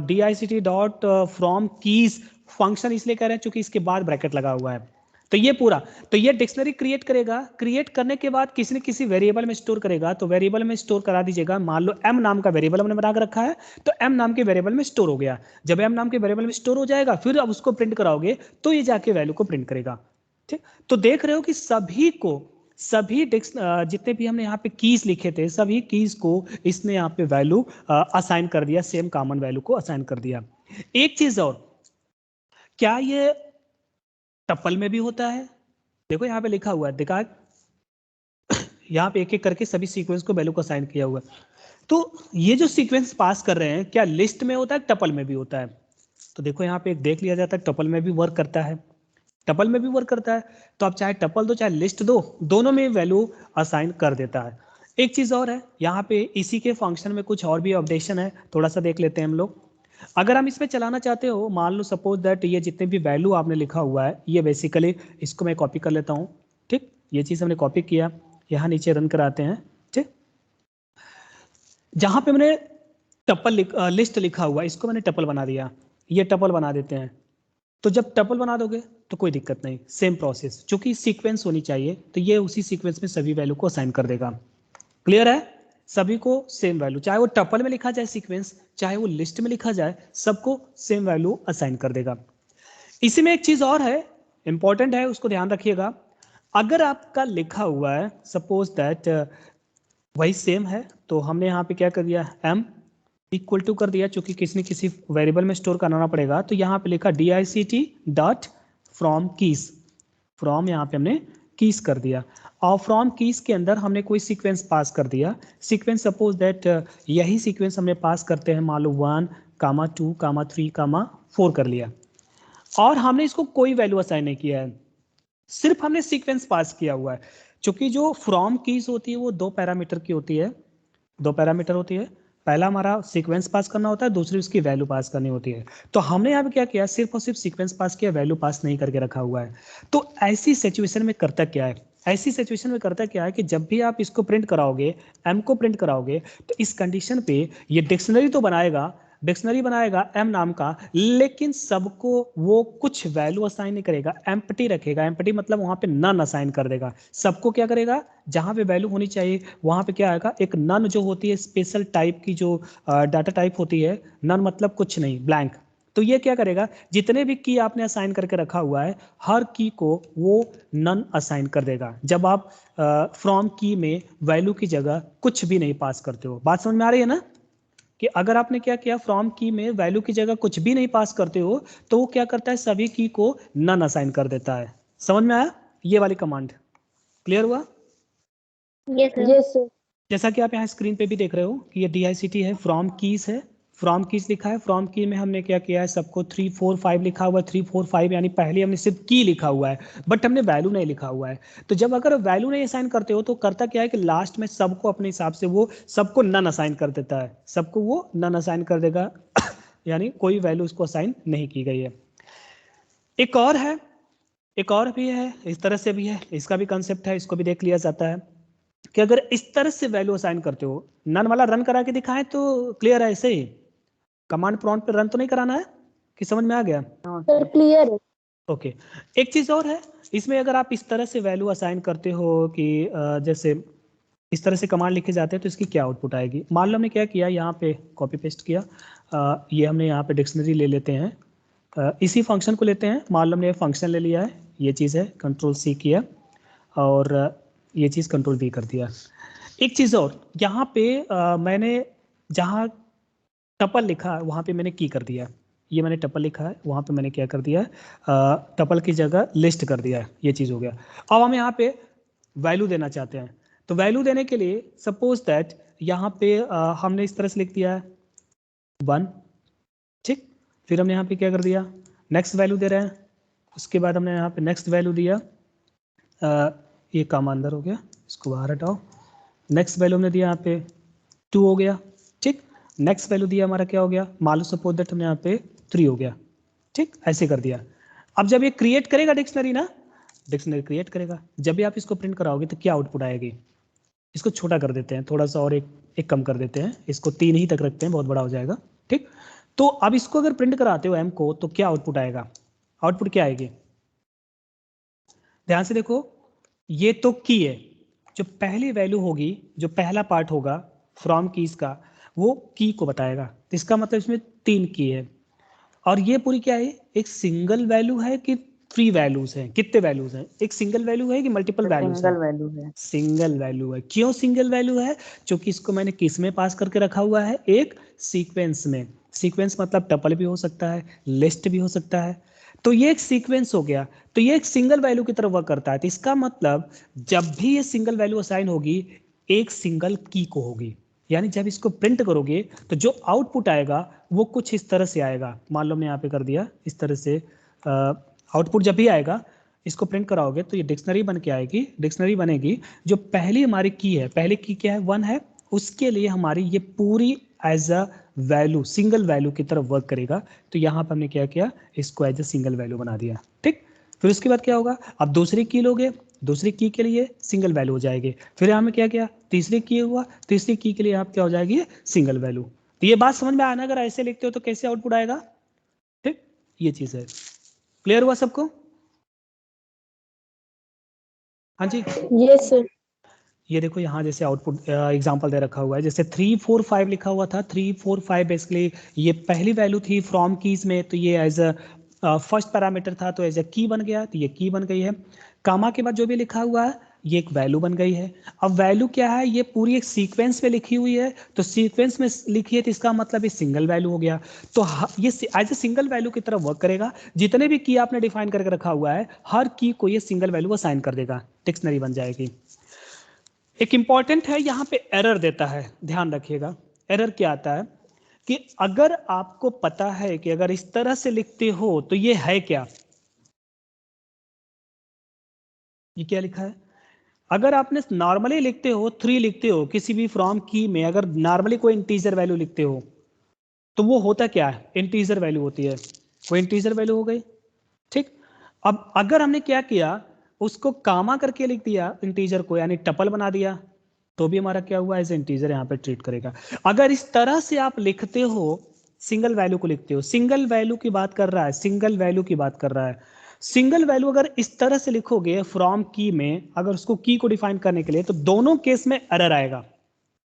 DICT dot from keys function इसलिए कह रहे हैं क्योंकि इसके बाद ब्रैकेट लगा हुआ है। तो ये पूरा, तो ये डिक्शनरी क्रिएट करेगा, क्रिएट करने के बाद किसी न किसी वेरिएबल में स्टोर करेगा। तो वेरिएबल में स्टोर करा दीजिएगा, मान लो m नाम का वेरिएबल हमने बना कर रखा है, तो m नाम के वेरिएबल में स्टोर हो गया। जब m नाम के वेरिएबल में स्टोर हो जाएगा, फिर अब उसको प्रिंट कराओगे तो ये जाके वैल्यू को प्रिंट करेगा, ठीक। तो देख रहे हो कि सभी जितने भी हमने यहाँ पे कीज लिखे थे, सभी कीज को इसने यहाँ पे वैल्यू असाइन कर दिया, सेम कॉमन वैल्यू को असाइन कर दिया। एक चीज और, क्या ये टपल में भी होता है? देखो यहाँ पे लिखा हुआ है, देखा यहाँ पे एक एक करके सभी सीक्वेंस को वैल्यू को असाइन किया हुआ है। तो ये जो सीक्वेंस पास कर रहे हैं, क्या लिस्ट में होता है, टपल में भी होता है? तो देखो यहाँ पे एक देख लिया जाता है, टपल में भी वर्क करता है, टपल में भी वर्क करता है। तो आप चाहे टपल दो चाहे लिस्ट दो, दोनों में वैल्यू असाइन कर देता है। एक चीज और है, यहाँ पे इसी के फंक्शन में कुछ और भी अपडेशन है, थोड़ा सा देख लेते हैं हम लोग। अगर हम इसमें चलाना चाहते हो, मान लो सपोज दैट ये जितने भी वैल्यू आपने लिखा हुआ है, ये बेसिकली इसको मैं कॉपी कर लेता हूँ, ठीक, ये चीज हमने कॉपी किया, यहाँ नीचे रन कराते हैं, ठीक। जहां पे मैंने टपल लिस्ट लिखा हुआ, इसको मैंने टपल बना दिया, ये टपल बना देते हैं। तो जब टपल बना दोगे तो कोई दिक्कत नहीं, सेम प्रोसेस, चूंकि सीक्वेंस होनी चाहिए तो ये उसी सीक्वेंस में सभी वैल्यू को असाइन कर देगा। क्लियर है? सभी को सेम वैल्यू, चाहे वो टपल में लिखा जाए सीक्वेंस, चाहे वो लिस्ट में लिखा जाए, सबको सेम वैल्यू असाइन कर देगा। इसी में एक चीज और है, इंपॉर्टेंट है, उसको ध्यान रखिएगा। अगर आपका लिखा हुआ है सपोज दैट वही सेम है, तो हमने यहाँ पे क्या कर दिया, m इक्वल टू कर दिया, चूंकि किसी न किसी वेरिएबल में स्टोर करना पड़ेगा, तो यहाँ पे लिखा dict dot from keys, from यहाँ पे हमने कीज कर दिया, और फ्रॉम कीज के अंदर हमने कोई सीक्वेंस पास कर दिया। सीक्वेंस सपोज दैट यही सीक्वेंस हमने पास करते हैं, मान लो 1, 2, 3, 4 कर लिया, और हमने इसको कोई वैल्यू असाइन नहीं किया है, सिर्फ हमने सीक्वेंस पास किया हुआ है। चूंकि जो फ्रॉम कीज होती है वो 2 पैरामीटर की होती है, 2 पैरामीटर होती है। पहला हमारा सीक्वेंस पास करना होता है, दूसरी उसकी वैल्यू पास करनी होती है। तो हमने यहाँ पे क्या किया, सिर्फ और सिर्फ सीक्वेंस पास किया, वैल्यू पास नहीं करके रखा हुआ है। तो ऐसी सिचुएशन में करता क्या है, ऐसी सिचुएशन में करता क्या है कि जब भी आप इसको प्रिंट कराओगे, एम को प्रिंट कराओगे, तो इस कंडीशन पे ये डिक्शनरी तो बनाएगा, डिक्शनरी बनाएगा एम नाम का, लेकिन सबको वो कुछ वैल्यू असाइन नहीं करेगा, एम्प्टी रखेगा। एम्प्टी मतलब वहां पे नन असाइन कर देगा। सबको क्या करेगा, जहां पे वैल्यू होनी चाहिए वहां पे क्या आएगा, एक नन जो होती है स्पेशल टाइप की जो डाटा टाइप होती है, नन मतलब कुछ नहीं, ब्लैंक। तो ये क्या करेगा, जितने भी की आपने असाइन करके रखा हुआ है, हर की को वो नन असाइन कर देगा जब आप फ्रॉम की में वैल्यू की जगह कुछ भी नहीं पास करते हो। बात समझ में आ रही है ना, कि अगर आपने क्या किया, फ्रॉम की में वैल्यू की जगह कुछ भी नहीं पास करते हो, तो वो क्या करता है, सभी की को नन असाइन कर देता है। समझ में आया ये वाली कमांड, क्लियर हुआ? Yes sir. जैसा कि आप यहाँ स्क्रीन पे भी देख रहे हो कि ये DICT है, फ्रॉम कीज है, फ्रॉम कीज लिखा है। फ्रॉम की में हमने क्या किया है, सबको 3, 4, 5 लिखा हुआ है। 3, 4, 5 यानी पहले हमने सिर्फ की लिखा हुआ है, बट हमने वैल्यू नहीं लिखा हुआ है। तो जब अगर वैल्यू नहीं असाइन करते हो, तो करता क्या है कि लास्ट में सबको अपने हिसाब से वो सबको नन असाइन कर देता है, सबको वो नन असाइन कर देगा यानी कोई वैल्यू उसको असाइन नहीं की गई है। एक और है, एक और भी है, इस तरह से भी है, इसका भी कंसेप्ट है, इसको भी देख लिया जाता है कि अगर इस तरह से वैल्यू असाइन करते हो, नन वाला रन करा के दिखाएं तो क्लियर है, ऐसे ही कमांड प्रॉम्प्ट पे रन तो नहीं कराना है, कि समझ में आ गया? सर क्लियर है। ओके। एक चीज और है, इसमें अगर आप इस तरह से वैल्यू असाइन करते हो कि जैसे इस तरह से कमांड लिखे जाते हैं, तो इसकी क्या आउटपुट आएगी। मान लो हमने क्या किया, यहाँ पे कॉपी पेस्ट किया, ये हमने यहाँ पे डिक्शनरी ले लेते हैं, इसी फंक्शन को लेते हैं। मान लो हमने फंक्शन ले लिया है, ये चीज़ है, Ctrl+C किया, और ये चीज़ Ctrl+V कर दिया। एक चीज़ और, यहाँ पे मैंने जहाँ टपल लिखा है वहाँ पे मैंने की कर दिया, ये मैंने टपल लिखा है वहाँ पे मैंने क्या कर दिया, टपल की जगह लिस्ट कर दिया है, ये चीज़ हो गया। अब हम यहाँ पे वैल्यू देना चाहते हैं, तो वैल्यू देने के लिए सपोज दैट यहाँ पे हमने इस तरह से लिख दिया है 1, ठीक। फिर हमने यहाँ पे क्या कर दिया, नेक्स्ट वैल्यू दे रहे हैं, उसके बाद हमने यहाँ पे नेक्स्ट वैल्यू दिया, ये काम अंदर हो गया, इसको बाहर हटाओ। नेक्स्ट वैल्यू हमने दिया यहाँ पे 2 हो गया, ठीक। नेक्स्ट वैल्यू दिया हमारा क्या हो गया, मान लो सपोज दैट हमने यहाँ पे 3 हो गया, ठीक, ऐसे कर दिया। अब जब ये क्रिएट करेगा डिक्शनरी ना, डिक्शनरी क्रिएट करेगा, जब भी आप इसको प्रिंट कराओगे तो क्या आउटपुट आएगी। इसको छोटा कर देते हैं थोड़ा सा, और एक कम कर देते हैं, इसको 3 ही तक रखते हैं, बहुत बड़ा हो जाएगा, ठीक। तो अब इसको अगर प्रिंट कराते हो एम को, तो क्या आउटपुट आएगा, आउटपुट क्या आएगी, ध्यान से देखो। ये तो की है, जो पहली वैल्यू होगी, जो पहला पार्ट होगा फ्रॉम कीज का, वो की को बताएगा। तो इसका मतलब इसमें 3 की है, और ये पूरी क्या है, एक सिंगल वैल्यू है कि 3 वैल्यूज हैं, कितने वैल्यूज हैं, एक सिंगल वैल्यू है कि मल्टीपल वैल्यूज सिंगल है, वैल्यू है। सिंगल वैल्यू है। क्यों सिंगल वैल्यू है, क्योंकि इसको मैंने किस में पास करके रखा हुआ है, एक सीक्वेंस में। सीक्वेंस मतलब टपल भी हो सकता है, लिस्ट भी हो सकता है, तो ये एक सीक्वेंस हो गया। तो ये एक सिंगल वैल्यू की तरफ वर्क करता है। तो इसका मतलब जब भी ये सिंगल वैल्यू असाइन होगी, एक सिंगल की को होगी, यानी जब इसको प्रिंट करोगे तो जो आउटपुट आएगा वो कुछ इस तरह से आएगा। मान लो हमने यहाँ पे कर दिया इस तरह से, आउटपुट जब भी आएगा, इसको प्रिंट कराओगे तो ये डिक्शनरी बन के आएगी। डिक्शनरी बनेगी, जो पहली हमारी की है, पहली की क्या है, 1 है, उसके लिए हमारी ये पूरी as a value, single value की तरफ वर्क करेगा। तो यहाँ पर हमने क्या किया, इसको एज अ सिंगल वैल्यू बना दिया, ठीक। फिर उसके बाद क्या होगा, अब दूसरी की लोगे, दूसरी की के लिए सिंगल वैल्यू हो जाएगी। फिर यहाँ में क्या किया, तीसरी की हुआ, तीसरी की के लिए यहाँ क्या हो जाएगी, सिंगल वैल्यू। तो ये बात समझ में आना, अगर ऐसे लिखते हो तो कैसे आउटपुट आएगा, ठीक, ये चीज है। क्लियर हुआ सबको? हाँ जी। Yes sir. ये देखो यहाँ जैसे आउटपुट एग्जांपल दे रखा हुआ है, जैसे 3, 4, 5 लिखा हुआ था। 3, 4, 5 बेसिकली ये पहली वैल्यू थी फ्रॉम कीज में, तो ये एज अ फर्स्ट पैरामीटर था, तो एज अ की बन गया, तो ये की बन गई है। कामा के बाद जो भी लिखा हुआ है ये एक वैल्यू बन गई है। अब वैल्यू क्या है, ये पूरी एक सीक्वेंस में लिखी हुई है, तो सीक्वेंस में लिखी है तो इसका मतलब ये सिंगल वैल्यू हो गया। तो ये एज ए सिंगल वैल्यू की तरह वर्क करेगा। जितने भी की आपने डिफाइन करके रखा हुआ है, हर की को ये सिंगल वैल्यू असाइन कर देगा, डिक्शनरी बन जाएगी। एक इंपॉर्टेंट है, यहाँ पे एरर देता है, ध्यान रखिएगा। एरर क्या आता है कि अगर आपको पता है कि अगर इस तरह से लिखते हो तो ये है क्या, ये क्या लिखा है। अगर आपने नॉर्मली लिखते हो 3 लिखते हो किसी भी फ्रॉम की में, अगर नॉर्मली कोई इंटीजर वैल्यू लिखते हो तो वो होता क्या है, इंटीजर वैल्यू होती है, वो इंटीजर वैल्यू हो गई। ठीक। अब अगर हमने क्या किया, उसको कामा करके लिख दिया इंटीजर को, यानी टपल बना दिया, तो भी हमारा क्या हुआ, एज इंटीजर यहाँ पे ट्रीट करेगा। अगर इस तरह से आप लिखते हो, सिंगल वैल्यू को लिखते हो, सिंगल वैल्यू की बात कर रहा है, सिंगल वैल्यू की बात कर रहा है। सिंगल वैल्यू अगर इस तरह से लिखोगे फ्रॉम की में, अगर उसको की को डिफाइन करने के लिए, तो दोनों केस में एरर आएगा,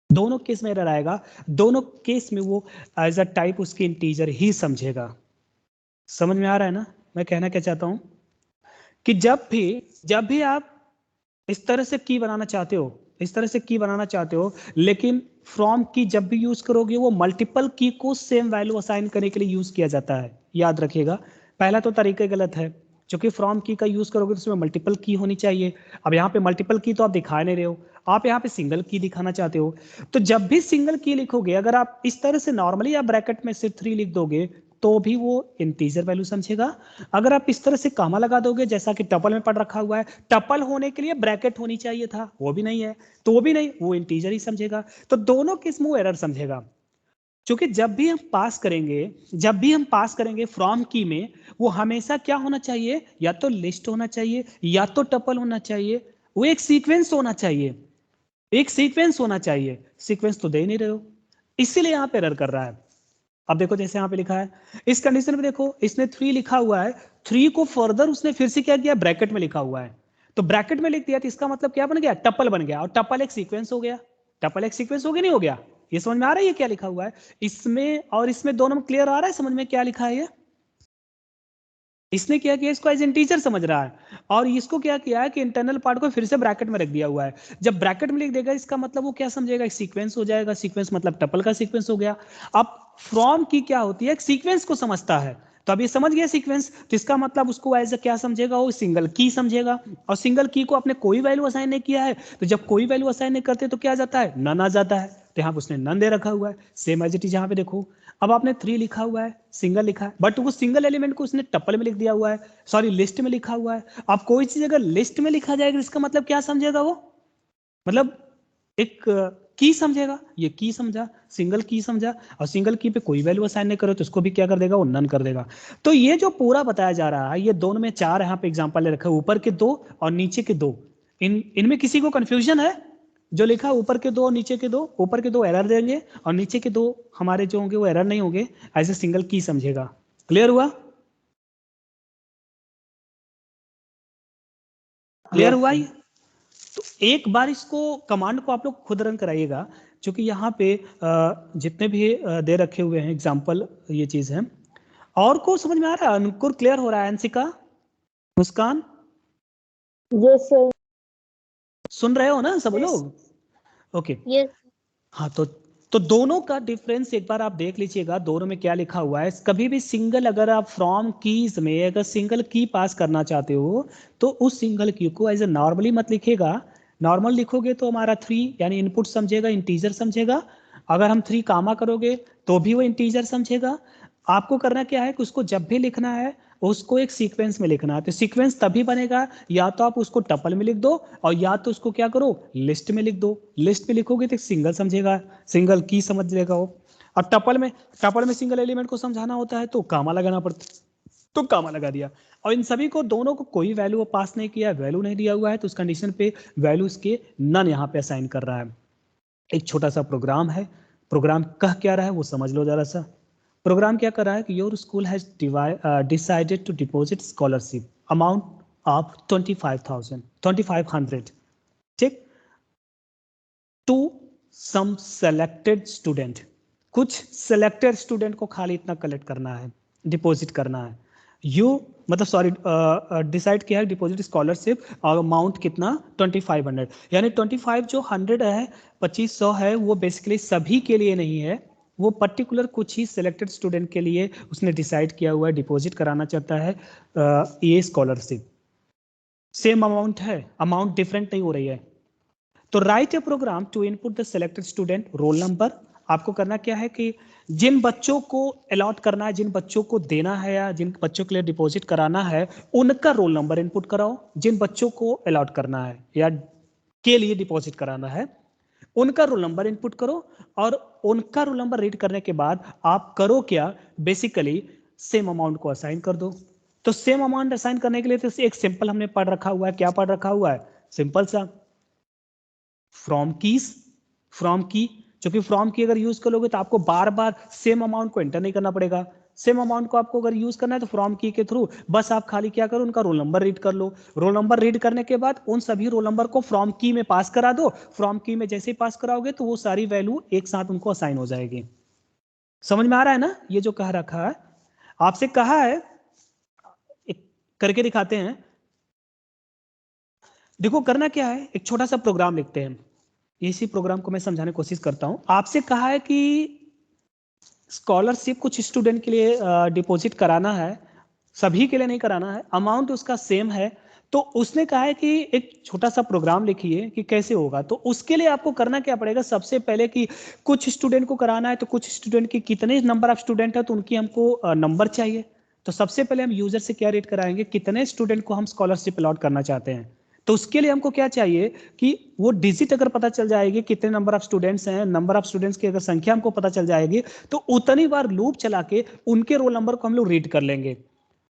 दोनों केस में एरर आएगा। दोनों केस में वो एज अ टाइप उसकी इंटीजर ही समझेगा। समझ में आ रहा है ना मैं कहना क्या चाहता हूं, कि जब भी आप इस तरह से की बनाना चाहते हो, इस तरह से की बनाना चाहते हो, लेकिन फ्रॉम की जब भी यूज करोगे वो मल्टीपल की को सेम वैल्यू असाइन करने के लिए यूज किया जाता है, याद रखिएगा। पहला तो तरीका गलत है, क्योंकि फ्रॉम की का यूज करोगे तो उसमें मल्टीपल की होनी चाहिए। अब यहाँ पे मल्टीपल की तो आप दिखा नहीं रहे हो, आप यहाँ पे सिंगल की दिखाना चाहते हो। तो जब भी सिंगल की लिखोगे, अगर आप इस तरह से नॉर्मली आप ब्रैकेट में सिर्फ 3 लिख दोगे तो भी वो इंटीजर वैल्यू समझेगा। अगर आप इस तरह से कामा लगा दोगे, जैसा कि टपल में पढ़ रखा हुआ है, टपल होने के लिए ब्रैकेट होनी चाहिए था, वो भी नहीं है, तो वो भी नहीं, वो इंटीजर ही समझेगा। तो दोनों केस में वो एरर समझेगा। क्योंकि जब भी हम पास करेंगे फ्रॉम की में, वो हमेशा क्या होना चाहिए, या तो लिस्ट होना चाहिए या तो टपल होना चाहिए, वो एक सीक्वेंस होना चाहिए, एक सीक्वेंस होना चाहिए। सीक्वेंस तो दे ही नहीं रहे हो, इसीलिए यहां पे एरर कर रहा है। अब देखो जैसे यहाँ पे लिखा है, इस कंडीशन में देखो, इसने 3 लिखा हुआ है, 3 को फर्दर उसने फिर से क्या किया, ब्रैकेट में लिखा हुआ है, तो ब्रैकेट में लिख दिया, तो इसका मतलब क्या बन गया, टपल बन गया, और टपल एक सीक्वेंस हो गया। टपल एक सीक्वेंस हो गया, नहीं हो गया, ये समझ में आ रहा है ये क्या लिखा हुआ है। इसमें और इसमें दोनों में क्लियर आ रहा है समझ में क्या लिखा है ये। इसने क्या किया, इसको एज इंटीजर समझ रहा है, और इसको क्या किया है कि इंटरनल पार्ट को फिर से ब्रैकेट में रख दिया हुआ है। जब ब्रैकेट में लिख देगा, इसका मतलब वो क्या समझेगा, एक सीक्वेंस हो जाएगा, सीक्वेंस मतलब टपल का सीक्वेंस हो गया। अब फ्रॉम की क्या होती है, एक सीक्वेंस को समझता है, तो अब ये समझ गया सीक्वेंस, तो इसका मतलब उसको एज क्या समझेगा, वो सिंगल की समझेगा। और सिंगल की को आपने कोई वैल्यू असाइन नहीं किया है, तो जब कोई वैल्यू असाइन नहीं करते तो क्या जाता है, नन आ जाता है। तो यहाँ पे उसने नन दे रखा हुआ है, सेम एज इट इज। यहाँ पे देखो, अब आपने 3 लिखा हुआ है, सिंगल लिखा है, बट वो सिंगल एलिमेंट को उसने टपल में लिख दिया हुआ है, सॉरी लिस्ट में लिखा हुआ है। अब कोई चीज अगर लिस्ट में लिखा जाएगा, इसका मतलब क्या समझेगा वो, मतलब एक की समझेगा, ये की समझा, सिंगल की समझा, और सिंगल की पे कोई वैल्यू असाइन नहीं करो तो उसको भी क्या कर देगा, वो नन कर देगा। तो ये जो पूरा बताया जा रहा है, ये दोनों में 4 यहाँ पे एग्जांपल ले रखा है, ऊपर के 2 और नीचे के 2। इनमें किसी को कंफ्यूजन है, जो लिखा ऊपर के 2 और नीचे के 2, ऊपर के 2 एरर देंगे और नीचे के 2 हमारे जो होंगे वो एरर नहीं होंगे, ऐसे सिंगल की समझेगा। क्लियर हुआ, क्लियर हुआ ये। तो एक बार इसको कमांड को आप लोग खुद रन कराइएगा, क्योंकि यहाँ पे जितने भी दे रखे हुए हैं एग्जाम्पल, ये चीज है। और को समझ में आ रहा है, अंकुर क्लियर हो रहा है, अंशिका, मुस्कान, यस सर। सुन रहे हो ना सब यस लोग, ओके। यस। हाँ, तो दोनों का डिफरेंस एक बार आप देख लीजिएगा, दोनों में क्या लिखा हुआ है। कभी भी सिंगल, अगर आप फ्रॉम कीज में अगर सिंगल की पास करना चाहते हो, तो उस सिंगल की को एज ए नॉर्मली मत लिखेगा। नॉर्मल लिखोगे तो हमारा 3 यानी इनपुट समझेगा, इंटीजर समझेगा। अगर हम 3 कामा करोगे तो भी वो इंटीजर समझेगा। आपको करना क्या है कि उसको जब भी लिखना है, उसको एक सीक्वेंस में लिखना है। तो सीक्वेंस तभी बनेगा, या तो आप उसको टपल में लिख दो, और या तो उसको क्या करो, लिस्ट में लिख दो। लिस्ट में लिखोगे तो सिंगल समझेगा, सिंगल की समझ लेगा वो। और टपल में सिंगल एलिमेंट को समझाना होता है तो कामा लगाना पड़ता है, तो कामा लगा दिया। और इन सभी को, दोनों को कोई वैल्यू पास नहीं किया, वैल्यू नहीं दिया हुआ है, तो उस कंडीशन पे वैल्यूज के नन यहाँ पे असाइन कर रहा है। एक छोटा सा प्रोग्राम है, प्रोग्राम कह क्या रहा है वो समझ लो जरा सा। प्रोग्राम क्या कर रहा है कि your school has decided to deposit scholarship amount of 2500, ठीक, टू सम सेलेक्टेड स्टूडेंट। कुछ सेलेक्टेड स्टूडेंट को खाली इतना कलेक्ट करना है, डिपॉजिट करना है। यू मतलब सॉरी डिसाइड किया है डिपॉजिट स्कॉलरशिप अमाउंट कितना 2500, यानी 25 जो 100 है 2500 है वो बेसिकली सभी के लिए नहीं है, वो पर्टिकुलर कुछ ही सिलेक्टेड स्टूडेंट के लिए उसने डिसाइड किया हुआ है, डिपॉजिट कराना चाहता है ये स्कॉलरशिप। सेम अमाउंट है, अमाउंट डिफरेंट नहीं हो रही है। तो write a program to input the selected student roll number. आपको करना क्या है कि जिन बच्चों को अलॉट करना है, जिन बच्चों को देना है या जिन बच्चों के लिए डिपॉजिट कराना है उनका रोल नंबर इनपुट कराओ। जिन बच्चों को अलॉट करना है या के लिए डिपॉजिट कराना है उनका रोल नंबर इनपुट करो, और उनका रोल नंबर रीड करने के बाद आप करो क्या, बेसिकली सेम अमाउंट को असाइन कर दो। तो सेम अमाउंट असाइन करने के लिए तो एक सिंपल हमने पढ़ रखा हुआ है। क्या पढ़ रखा हुआ है? सिंपल सा फ्रॉम कीज, फ्रॉम की, क्योंकि फ्रॉम की अगर यूज करोगे तो आपको बार बार सेम अमाउंट को एंटर नहीं करना पड़ेगा। सेम अमाउंट को आपको अगर यूज करना है तो फ्रॉम की के थ्रू बस आप खाली क्या करो, उनका रोल नंबर रीड कर लो। रोल नंबर रीड करने के बाद उन सभी रोल नंबर को फ्रॉम की में पास करा दो। फ्रॉम की में जैसे ही पास कराओगे तो वो सारी वैल्यू एक साथ उनको असाइन हो जाएगी। समझ में आ रहा है ना ये जो कह रखा है? आपसे कहा है, एक करके दिखाते हैं। देखो करना क्या है, एक छोटा सा प्रोग्राम लिखते हैं। इसी प्रोग्राम को मैं समझाने की कोशिश करता हूं। आपसे कहा है कि स्कॉलरशिप कुछ स्टूडेंट के लिए डिपॉजिट कराना है, सभी के लिए नहीं कराना है, अमाउंट उसका सेम है। तो उसने कहा है कि एक छोटा सा प्रोग्राम लिखिए कि कैसे होगा। तो उसके लिए आपको करना क्या पड़ेगा, सबसे पहले कि कुछ स्टूडेंट को कराना है तो कुछ स्टूडेंट के कितने नंबर ऑफ स्टूडेंट है तो उनकी हमको नंबर चाहिए। तो सबसे पहले हम यूजर से क्या रेट कराएंगे, कितने स्टूडेंट को हम स्कॉलरशिप अलॉट करना चाहते हैं। तो उसके लिए हमको क्या चाहिए कि वो डिजिट अगर पता चल जाएगी कितने नंबर ऑफ स्टूडेंट्स हैं, नंबर ऑफ स्टूडेंट्स की अगर संख्या हमको पता चल जाएगी तो उतनी बार लूप चला के उनके रोल नंबर को हम लोग रीड कर लेंगे,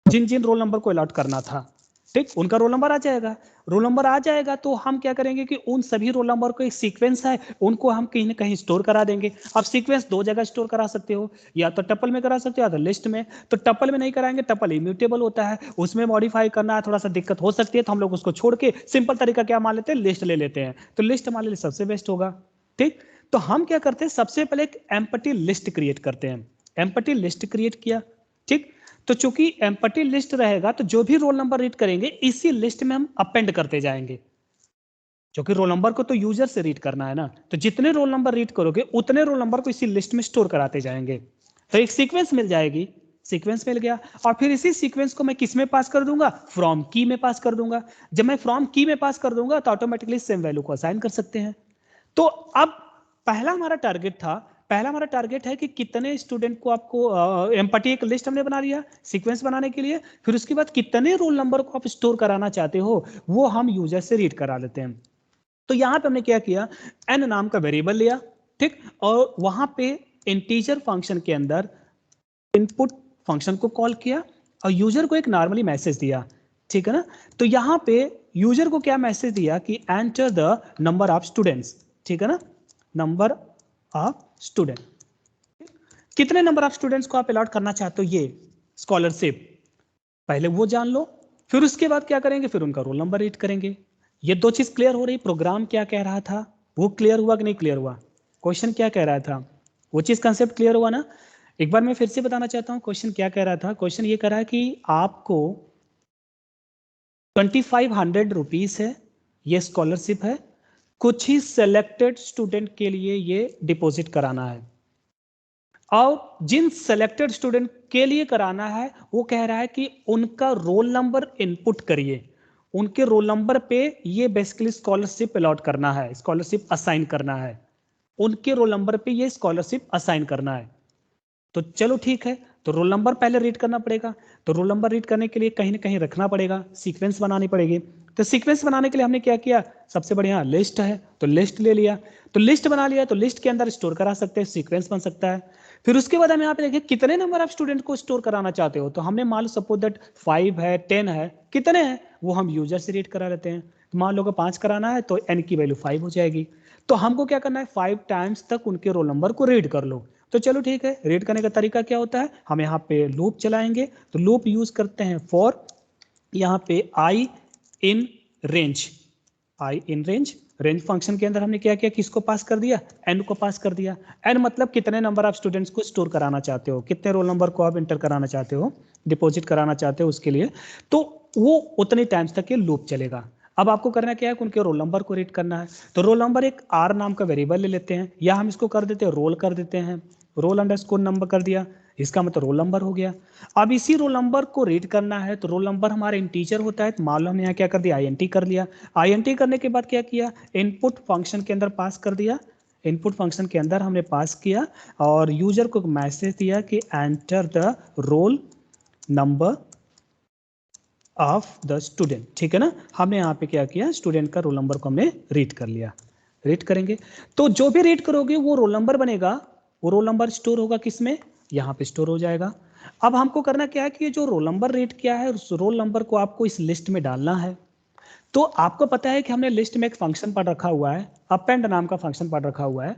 जिन जिन रोल नंबर को अलॉट करना था। ठीक, उनका रोल नंबर आ जाएगा। रोल नंबर आ जाएगा तो हम क्या करेंगे कि उन सभी रोल नंबर को एक सीक्वेंस है उनको हम कहीं ना कहीं स्टोर करा देंगे। अब सीक्वेंस दो जगह स्टोर करा सकते हो, या तो टपल में करा सकते हो या तो लिस्ट में। तो टपल में नहीं कराएंगे, टपल इम्यूटेबल होता है, उसमें मॉडिफाई करना है थोड़ा सा दिक्कत हो सकती है, तो हम लोग उसको छोड़ के सिंपल तरीका क्या मान लेते हैं, लिस्ट ले लेते हैं। तो लिस्ट हमारे लिए सबसे बेस्ट होगा। ठीक, तो हम क्या करते हैं, सबसे पहले एक एम्प्टी लिस्ट क्रिएट करते हैं। एम्प्टी लिस्ट क्रिएट किया। ठीक, तो चूंकि एम्प्टी लिस्ट रहेगा तो जो भी रोल नंबर रीड करेंगे इसी लिस्ट में हम अपेंड करते जाएंगे, क्योंकि रोल नंबर को तो यूजर से रीड करना है ना। तो जितने रोल नंबर रीड करोगे उतने रोल नंबर को इसी लिस्ट में स्टोर कराते जाएंगे। तो एक सीक्वेंस मिल जाएगी, सीक्वेंस मिल गया, और फिर इसी सीक्वेंस को मैं किस में पास कर दूंगा, फ्रॉम की में पास कर दूंगा। जब मैं फ्रॉम की में पास कर दूंगा तो ऑटोमेटिकली सेम वैल्यू को असाइन कर सकते हैं। तो अब पहला हमारा टारगेट था, पहला हमारा टारगेट है कि कितने स्टूडेंट को आपको एम्प्टी एक लिस्ट हमने बना लिया सीक्वेंस बनाने के लिए। फिर उसके बाद कितने रोल नंबर को आप स्टोर कराना चाहते हो वो हम यूजर से रीड करा लेते हैं। तो यहां पे हमने क्या किया, n नाम का वेरिएबल लिया। ठीक, और वहां पे इंटीजर फंक्शन के अंदर इनपुट फंक्शन को कॉल किया और यूजर को एक नॉर्मली मैसेज दिया। ठीक है ना, तो यहां पे यूजर को क्या मैसेज दिया कि enter the number of students. ठीक है ना, नंबर ऑफ स्टूडेंट, कितने नंबर ऑफ स्टूडेंट्स को आप अलॉट करना चाहते हो ये स्कॉलरशिप, पहले वो जान लो। फिर उसके बाद क्या करेंगे, फिर उनका रोल नंबर रीड करेंगे। ये दो चीज क्लियर हो रही, प्रोग्राम क्या कह रहा था वो क्लियर हुआ कि नहीं क्लियर हुआ, क्वेश्चन क्या कह रहा था वो चीज कंसेप्ट क्लियर हुआ ना। एक बार मैं फिर से बताना चाहता हूं क्वेश्चन क्या कह रहा था। क्वेश्चन ये कह रहा है कि आपको 2500 रुपीज है, ये स्कॉलरशिप है, कुछ ही सेलेक्टेड स्टूडेंट के लिए ये डिपॉजिट कराना है, और जिन सेलेक्टेड स्टूडेंट के लिए कराना है वो कह रहा है कि उनका रोल नंबर इनपुट करिए, उनके रोल नंबर पे ये बेसिकली स्कॉलरशिप अलॉट करना है, स्कॉलरशिप असाइन करना है, उनके रोल नंबर पे ये स्कॉलरशिप असाइन करना है। तो चलो ठीक है, तो रोल नंबर पहले रीड करना पड़ेगा। तो रोल नंबर रीड करने के लिए कहीं ना कहीं रखना पड़ेगा, सीक्वेंस बनानी पड़ेगी। तो सीक्वेंस बनाने के लिए हमने क्या किया, सबसे बढ़िया लिस्ट है तो लिस्ट ले लिया। तो लिस्ट बना लिया तो लिस्ट के अंदर स्टोर करा सकते हैं, सीक्वेंस बन सकता है। फिर उसके बाद हम यहाँ पे देखिए कितने नंबर ऑफ स्टूडेंट को स्टोर कराना चाहते हो। तो हमने मान लो सपोज दैट 5 है 10 है, कितने हैं वो हम यूजर से रीड करा लेते हैं। तो मान लो कि 5 कराना है तो n की वैल्यू 5 हो जाएगी। तो हमको क्या करना है, 5 टाइम्स तक उनके रोल नंबर को रीड कर लो। तो चलो ठीक है, रीड करने का तरीका क्या होता है, हम यहाँ पे लूप चलाएंगे। तो लूप यूज करते हैं फॉर, यहाँ पे I in range, I in range range function के अंदर हमने क्या किया, किसको पास कर दिया, n को पास कर दिया। n मतलब कितने नंबर ऑफ स्टूडेंट्स को स्टोर कराना चाहते हो, कितने रोल नंबर को आप इंटर कराना चाहते हो, डिपॉजिट कराना चाहते हो उसके लिए, तो वो उतने टाइम्स तक ये लूप चलेगा। अब आपको करना क्या है, उनके रोल नंबर को रीड करना है। तो रोल नंबर एक r नाम का वेरिएबल ले लेते हैं, या हम इसको कर देते हैं रोल कर देते हैं, रोल अंडरस्कोर नंबर कर दिया, इसका मतलब रोल नंबर हो गया। अब इसी रोल नंबर को रीड करना है, तो रोल नंबर हमारा इंटीजर होता है, तो मान लो हमने यहाँ क्या कर दिया, INT कर लिया। INT करने के बाद क्या किया, इनपुट फंक्शन के अंदर पास कर दिया, इनपुट फंक्शन के अंदर हमने पास किया और यूजर को मैसेज दिया कि enter the roll number of the student. ठीक है ना, हमने यहाँ पे क्या किया, स्टूडेंट का रोल नंबर को हमने रीड कर लिया। रीड करेंगे तो जो भी रीड करोगे वो रोल नंबर बनेगा, वो रोल नंबर स्टोर होगा किसमें, यहाँ पे स्टोर हो जाएगा। अब हमको करना क्या है कि जो रोल नंबर रीड किया है उस रोल नंबर को आपको इस लिस्ट में डालना है। तो आपको पता है कि हमने लिस्ट में एक फंक्शन पढ़ रखा हुआ है, अपेंड नाम का फंक्शन पढ़ रखा हुआ है।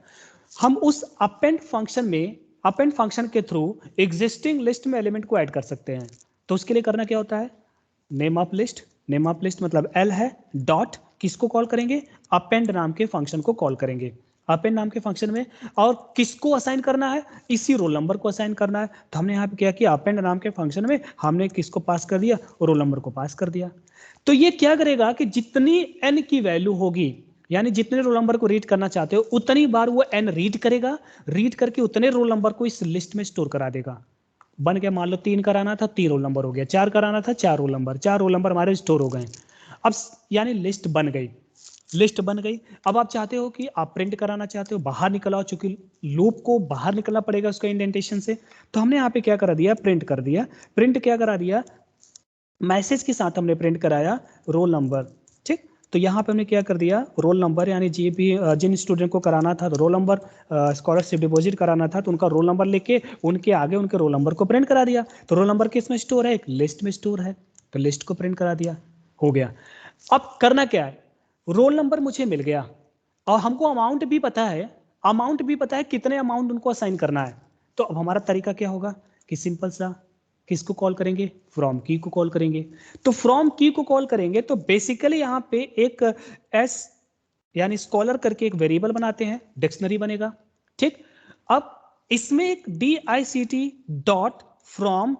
हम उस अपेंड फंक्शन में, अपेंड फंक्शन के थ्रू एग्जिस्टिंग लिस्ट में एलिमेंट को ऐड कर सकते हैं। तो उसके लिए करना क्या होता है, name of list, name of list मतलब L है, डॉट किसको कॉल करेंगे, अपेंड नाम के फंक्शन को कॉल करेंगे, अपेंड नाम के फंक्शन में। और किसको असाइन करना है, इसी रोल नंबर को असाइन करना है। तो हमने यहाँ पे क्या किया, अपेंड नाम के फंक्शन में हमने किसको पास कर दिया, रोल नंबर को पास कर दिया। तो ये क्या करेगा कि जितनी n की वैल्यू होगी, यानी जितने रोल नंबर को रीड करना चाहते हो उतनी बार वो n रीड करेगा, रीड करके उतने रोल नंबर को इस लिस्ट में स्टोर करा देगा। बन गया, मान लो 3 कराना था 3 रोल नंबर हो गया, 4 कराना था 4 रोल नंबर, 4 रोल नंबर हमारे स्टोर हो गए। अब यानी लिस्ट बन गई, लिस्ट बन गई। अब आप चाहते हो कि आप प्रिंट कराना चाहते हो, बाहर निकल आओ, चूंकि लूप को बाहर निकलना पड़ेगा उसका इंडेंटेशन से। तो हमने यहाँ पे क्या करा दिया, प्रिंट कर दिया। प्रिंट क्या करा दिया, मैसेज के साथ हमने प्रिंट कराया रोल नंबर। ठीक, तो यहाँ पे हमने क्या कर दिया, रोल नंबर, यानी जिन स्टूडेंट को कराना था रोल नंबर, स्कॉलरशिप डिपॉजिट कराना था, तो उनका रोल नंबर लेके उनके आगे उनके रोल नंबर को प्रिंट करा दिया। तो रोल नंबर किस में स्टोर है, एक लिस्ट में स्टोर है, तो लिस्ट को प्रिंट करा दिया, हो गया। अब करना क्या है, रोल नंबर मुझे मिल गया और हमको अमाउंट भी पता है, अमाउंट भी पता है कितने अमाउंट उनको असाइन करना है। तो अब हमारा तरीका क्या होगा कि सिंपल सा, किसको कॉल करेंगे, फ्रॉम की को कॉल करेंगे। तो फ्रॉम की को कॉल करेंगे तो बेसिकली यहाँ पे एक एस यानी स्कॉलर करके एक वेरिएबल बनाते हैं, डिक्शनरी बनेगा। ठीक, अब इसमें एक DICT डॉट फ्रॉम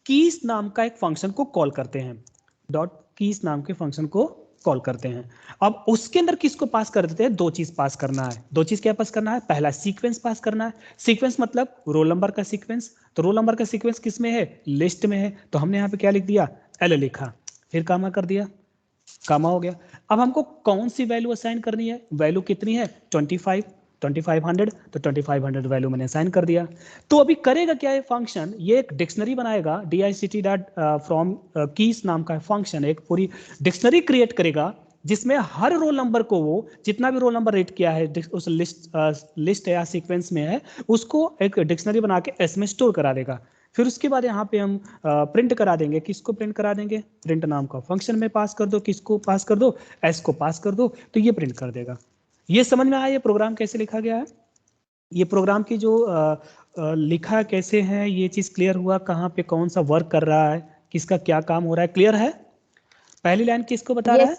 कीज नाम का एक फंक्शन को कॉल करते हैं, डॉट कीज नाम के फंक्शन को कॉल करते हैं। अब उसके अंदर किसको पास कर देते हैं, 2 चीज पास करना है। 2 चीज क्या पास करना है, पहला सीक्वेंस पास करना है, सीक्वेंस मतलब रोल नंबर का सीक्वेंस। तो रोल नंबर का सीक्वेंस किस में है, लिस्ट में है। तो हमने यहाँ पे क्या लिख दिया, L लिखा, फिर कामा कर दिया, कामा हो गया। अब हमको कौन सी वैल्यू असाइन करनी है, वैल्यू कितनी है 25, 2500, तो 2500 वैल्यू मैंने असाइन कर दिया। तो अभी करेगा क्या है फंक्शन, ये एक डिक्शनरी बनाएगा, DICT डॉट फ्रॉम कीज नाम का फंक्शन एक पूरी डिक्शनरी क्रिएट करेगा, जिसमें हर रोल नंबर को वो जितना भी रोल नंबर रेट किया है उस लिस्ट या सीक्वेंस में है, उसको एक डिक्शनरी बना के एस में स्टोर करा देगा। फिर उसके बाद यहाँ पे हम प्रिंट करा देंगे, किसको प्रिंट करा देंगे, प्रिंट नाम का फंक्शन में पास कर दो, किसको पास कर दो, एस को पास कर दो, तो ये प्रिंट कर देगा। ये समझ में आया ये प्रोग्राम कैसे लिखा गया है, ये प्रोग्राम की जो लिखा कैसे है, ये चीज क्लियर हुआ, कहाँ पे कौन सा वर्क कर रहा है, किसका क्या काम हो रहा है, क्लियर है। पहली लाइन किसको बता रहा है,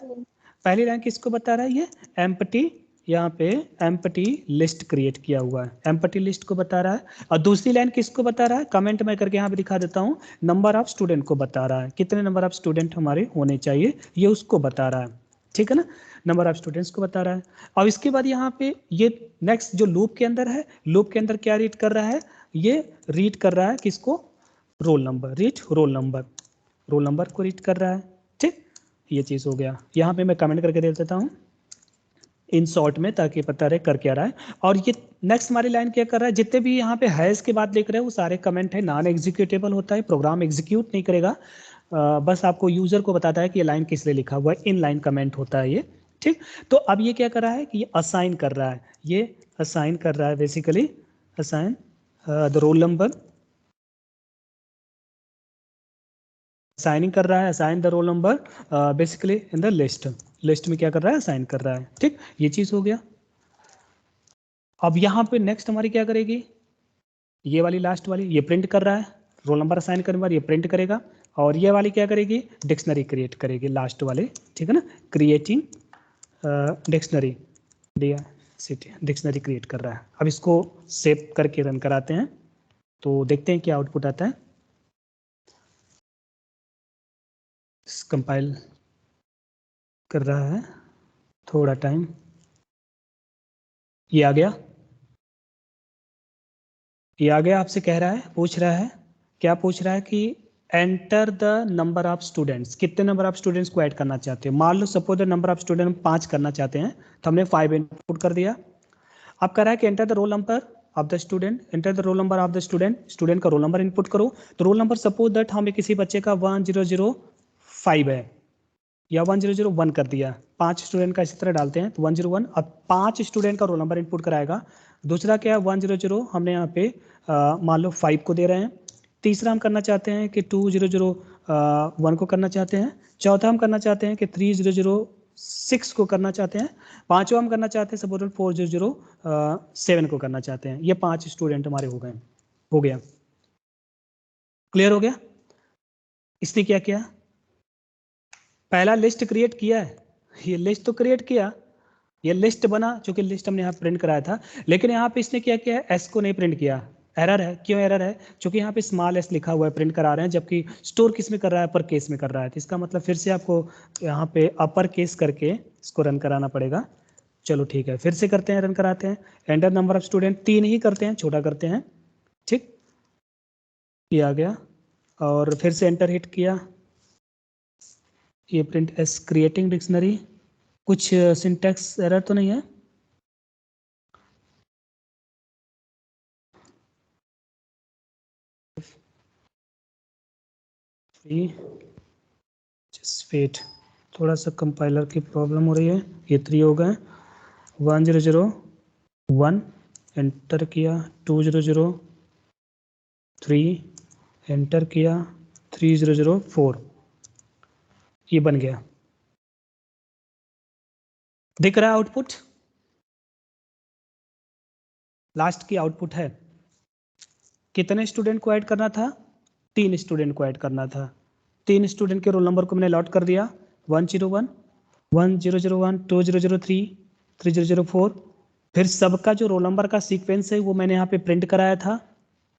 पहली लाइन किसको बता रहा है, ये एम्प्टी, यहाँ पे एम्प्टी लिस्ट क्रिएट किया हुआ है, एम्प्टी लिस्ट को बता रहा है। और दूसरी लाइन किसको बता रहा है, कमेंट में करके यहाँ पे दिखा देता हूँ, नंबर ऑफ स्टूडेंट को बता रहा है, कितने नंबर ऑफ स्टूडेंट हमारे होने चाहिए ये उसको बता रहा है। ठीक है ना, नंबर ऑफ स्टूडेंट्स को बता रहा है। और इसके बाद यहाँ पे ये नेक्स्ट जो लूप के अंदर है, लूप के अंदर क्या रीड कर रहा है, ये रीड कर रहा है किसको, roll number, read roll number, roll number को रीड कर रहा है। ठीक, ये चीज़ हो गया। यहाँ पे मैं कमेंट करके दे देता हूँ इन शॉर्ट में, ताकि पता रहे कर क्या रहा है। और ये नेक्स्ट हमारी लाइन क्या कर रहा है, जितने भी यहाँ पे हैज़ के बाद देख रहे हैं वो सारे कमेंट है, नॉन एग्जीक्यूटेबल होता है, प्रोग्राम एग्जीक्यूट नहीं करेगा, बस आपको यूजर को बताता है कि ये लाइन किस लिए लिखा हुआ है, इन लाइन कमेंट होता है ये। ठीक, तो अब ये क्या कर रहा है कि ये असाइन कर रहा है, ये असाइन कर रहा है basically, assign the roll number, assigning कर रहा है, assign the roll number basically in the list, list में क्या कर रहा है, असाइन कर रहा है। ठीक, ये चीज हो गया। अब यहाँ पे नेक्स्ट हमारी क्या करेगी, ये वाली लास्ट वाली, ये प्रिंट कर रहा है, रोल नंबर असाइन करने के बाद ये प्रिंट करेगा। और ये वाली क्या करेगी, डिक्शनरी क्रिएट करेगी, लास्ट वाले। ठीक है ना, क्रिएटिंग डिक्शनरी, दिया सिटी डिक्शनरी क्रिएट कर रहा है। अब इसको सेव करके रन कराते हैं तो देखते हैं क्या आउटपुट आता है। कंपाइल कर रहा है, थोड़ा टाइम। ये आ गया, ये आ गया। आपसे कह रहा है, पूछ रहा है, क्या पूछ रहा है कि enter the number of students, कितने नंबर ऑफ स्टूडेंट्स को ऐड करना चाहते हो। मान लो suppose the number of student हम 5 करना चाहते हैं, तो हमने 5 इनपुट कर दिया। अब कह रहा है कि enter the roll number of the student, enter the roll number of the student, student का रोल नंबर इनपुट करो। तो रोल नंबर सपोज दैट हमें किसी बच्चे का 1005 है या 1001 कर दिया। 5 स्टूडेंट का इसी तरह डालते हैं तो 101। अब 5 स्टूडेंट का रोल नंबर इनपुट कराएगा। दूसरा क्या है 100, हमने यहाँ पे मान लो 5 को दे रहे हैं। तीसरा हम करना चाहते हैं कि 2001 को करना चाहते हैं। चौथा हम करना चाहते हैं कि 3006 को करना चाहते हैं। पांचवा हम करना चाहते हैं सपोज 4007 को करना चाहते हैं। ये 5 स्टूडेंट हमारे हो गए, हो गया। क्लियर हो गया। इसने क्या किया, पहला लिस्ट क्रिएट किया है, ये लिस्ट तो क्रिएट किया, ये लिस्ट बना, चूंकि लिस्ट हमने यहाँ प्रिंट कराया था। लेकिन यहाँ पे इसने क्या किया है, एस को नहीं प्रिंट किया। एरर है, क्यों एरर है, क्योंकि यहाँ पे स्मॉल एस लिखा हुआ है, प्रिंट करा रहे हैं, जबकि स्टोर किस में कर रहा है, अपर केस में कर रहा है। तो इसका मतलब फिर से आपको यहाँ पे अपर केस करके इसको रन कराना पड़ेगा। चलो ठीक है, फिर से करते हैं, रन कराते हैं। एंटर नंबर ऑफ स्टूडेंट 3 ही करते हैं, छोटा करते हैं, ठीक। ये आ गया और फिर से एंटर हिट किया। ये प्रिंट एस क्रिएटिंग डिक्शनरी, कुछ सिंटैक्स एरर तो नहीं है। वेट, थोड़ा सा कंपाइलर की प्रॉब्लम हो रही है। ये 3 हो गए, 1001 एंटर किया, 2003 एंटर किया, 3004, ये बन गया। दिख रहा है आउटपुट, लास्ट की आउटपुट है। कितने स्टूडेंट को ऐड करना था, 3 स्टूडेंट को ऐड करना था। 3 स्टूडेंट के रोल नंबर को मैंने अलॉट कर दिया, 101, 1001, 2003, 3004। फिर सबका जो रोल नंबर का सीक्वेंस है वो मैंने यहाँ पे प्रिंट कराया था।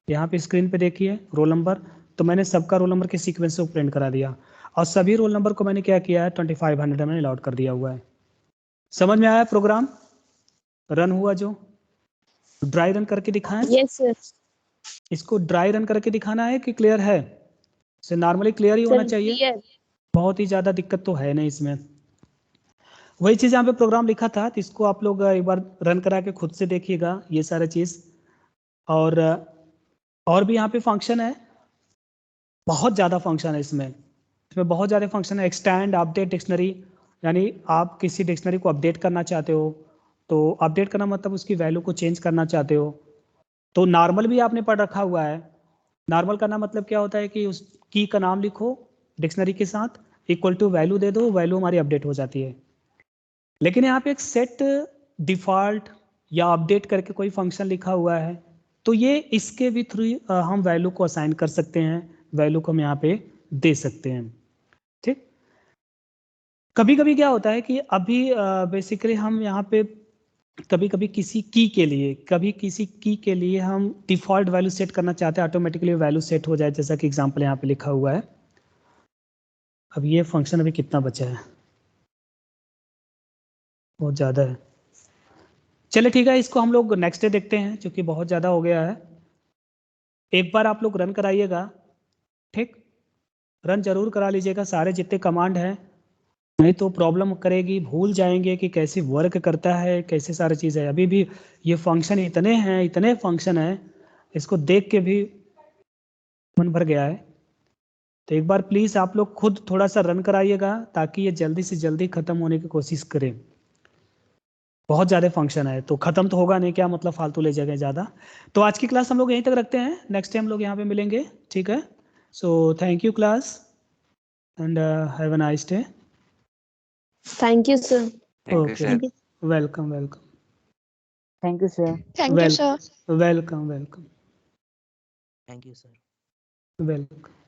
यहाँ पे स्क्रीन पे देखिए रोल नंबर, तो मैंने सबका रोल नंबर के सीक्वेंस को प्रिंट करा दिया। और सभी रोल नंबर को मैंने क्या किया है, 2500 मैंने अलॉट कर दिया हुआ है। समझ में आया प्रोग्राम रन हुआ जो, ड्राई रन करके दिखाएं। Yes sir. इसको ड्राई रन करके दिखाना है कि क्लियर है, से नॉर्मली क्लियर ही होना चाहिए, क्लियर। बहुत ही ज़्यादा दिक्कत तो है नहीं इसमें। वही चीज़ यहाँ पे प्रोग्राम लिखा था, तो इसको आप लोग एक बार रन करा के खुद से देखिएगा ये सारा चीज़। और भी यहाँ पे फंक्शन है, बहुत ज़्यादा फंक्शन है इसमें बहुत ज़्यादा फंक्शन है। एक्सटेंड, अपडेट डिक्शनरी, यानी आप किसी डिक्शनरी को अपडेट करना चाहते हो, तो अपडेट करना मतलब उसकी वैल्यू को चेंज करना चाहते हो। तो नॉर्मल भी आपने पढ़ रखा हुआ है। नॉर्मल करना मतलब क्या होता है कि उस की का नाम लिखो डिक्शनरी के साथ, इक्वल टू वैल्यू दे दो, वैल्यू हमारी अपडेट हो जाती है। लेकिन यहाँ पे एक सेट डिफॉल्ट या अपडेट करके कोई फंक्शन लिखा हुआ है, तो ये इसके भी थ्रू हम वैल्यू को असाइन कर सकते हैं, वैल्यू को हम यहाँ पे दे सकते हैं, ठीक। कभी कभी क्या होता है कि अभी बेसिकली हम यहाँ पे कभी कभी किसी की के लिए हम डिफॉल्ट वैल्यू सेट करना चाहते हैं, ऑटोमेटिकली वैल्यू सेट हो जाए, जैसा कि एग्जांपल यहाँ पे लिखा हुआ है। अब ये फंक्शन अभी कितना बचा है, बहुत ज़्यादा है। चलिए ठीक है, इसको हम लोग नेक्स्ट डे देखते हैं, क्योंकि बहुत ज़्यादा हो गया है। एक बार आप लोग रन कराइएगा, ठीक, रन जरूर करा लीजिएगा सारे जितने कमांड हैं, नहीं तो प्रॉब्लम करेगी, भूल जाएंगे कि कैसे वर्क करता है, कैसे सारी चीज़ है। अभी भी ये फंक्शन इतने हैं, इतने फंक्शन हैं, इसको देख के भी मन भर गया है। तो एक बार प्लीज़ आप लोग खुद थोड़ा सा रन कराइएगा, ताकि ये जल्दी से जल्दी ख़त्म होने की कोशिश करें। बहुत ज़्यादा फंक्शन है, तो ख़त्म तो होगा नहीं, क्या मतलब फालतू ले जाएंगे ज़्यादा। तो आज की क्लास हम लोग यहीं तक रखते हैं, नेक्स्ट टाइम हम लोग यहाँ पे मिलेंगे, ठीक है। So thank you class and have a nice day. Thank you sir. Okay, welcome welcome. Thank you, sir. Thank you, sir. Welcome welcome Thank you, sir. Welcome.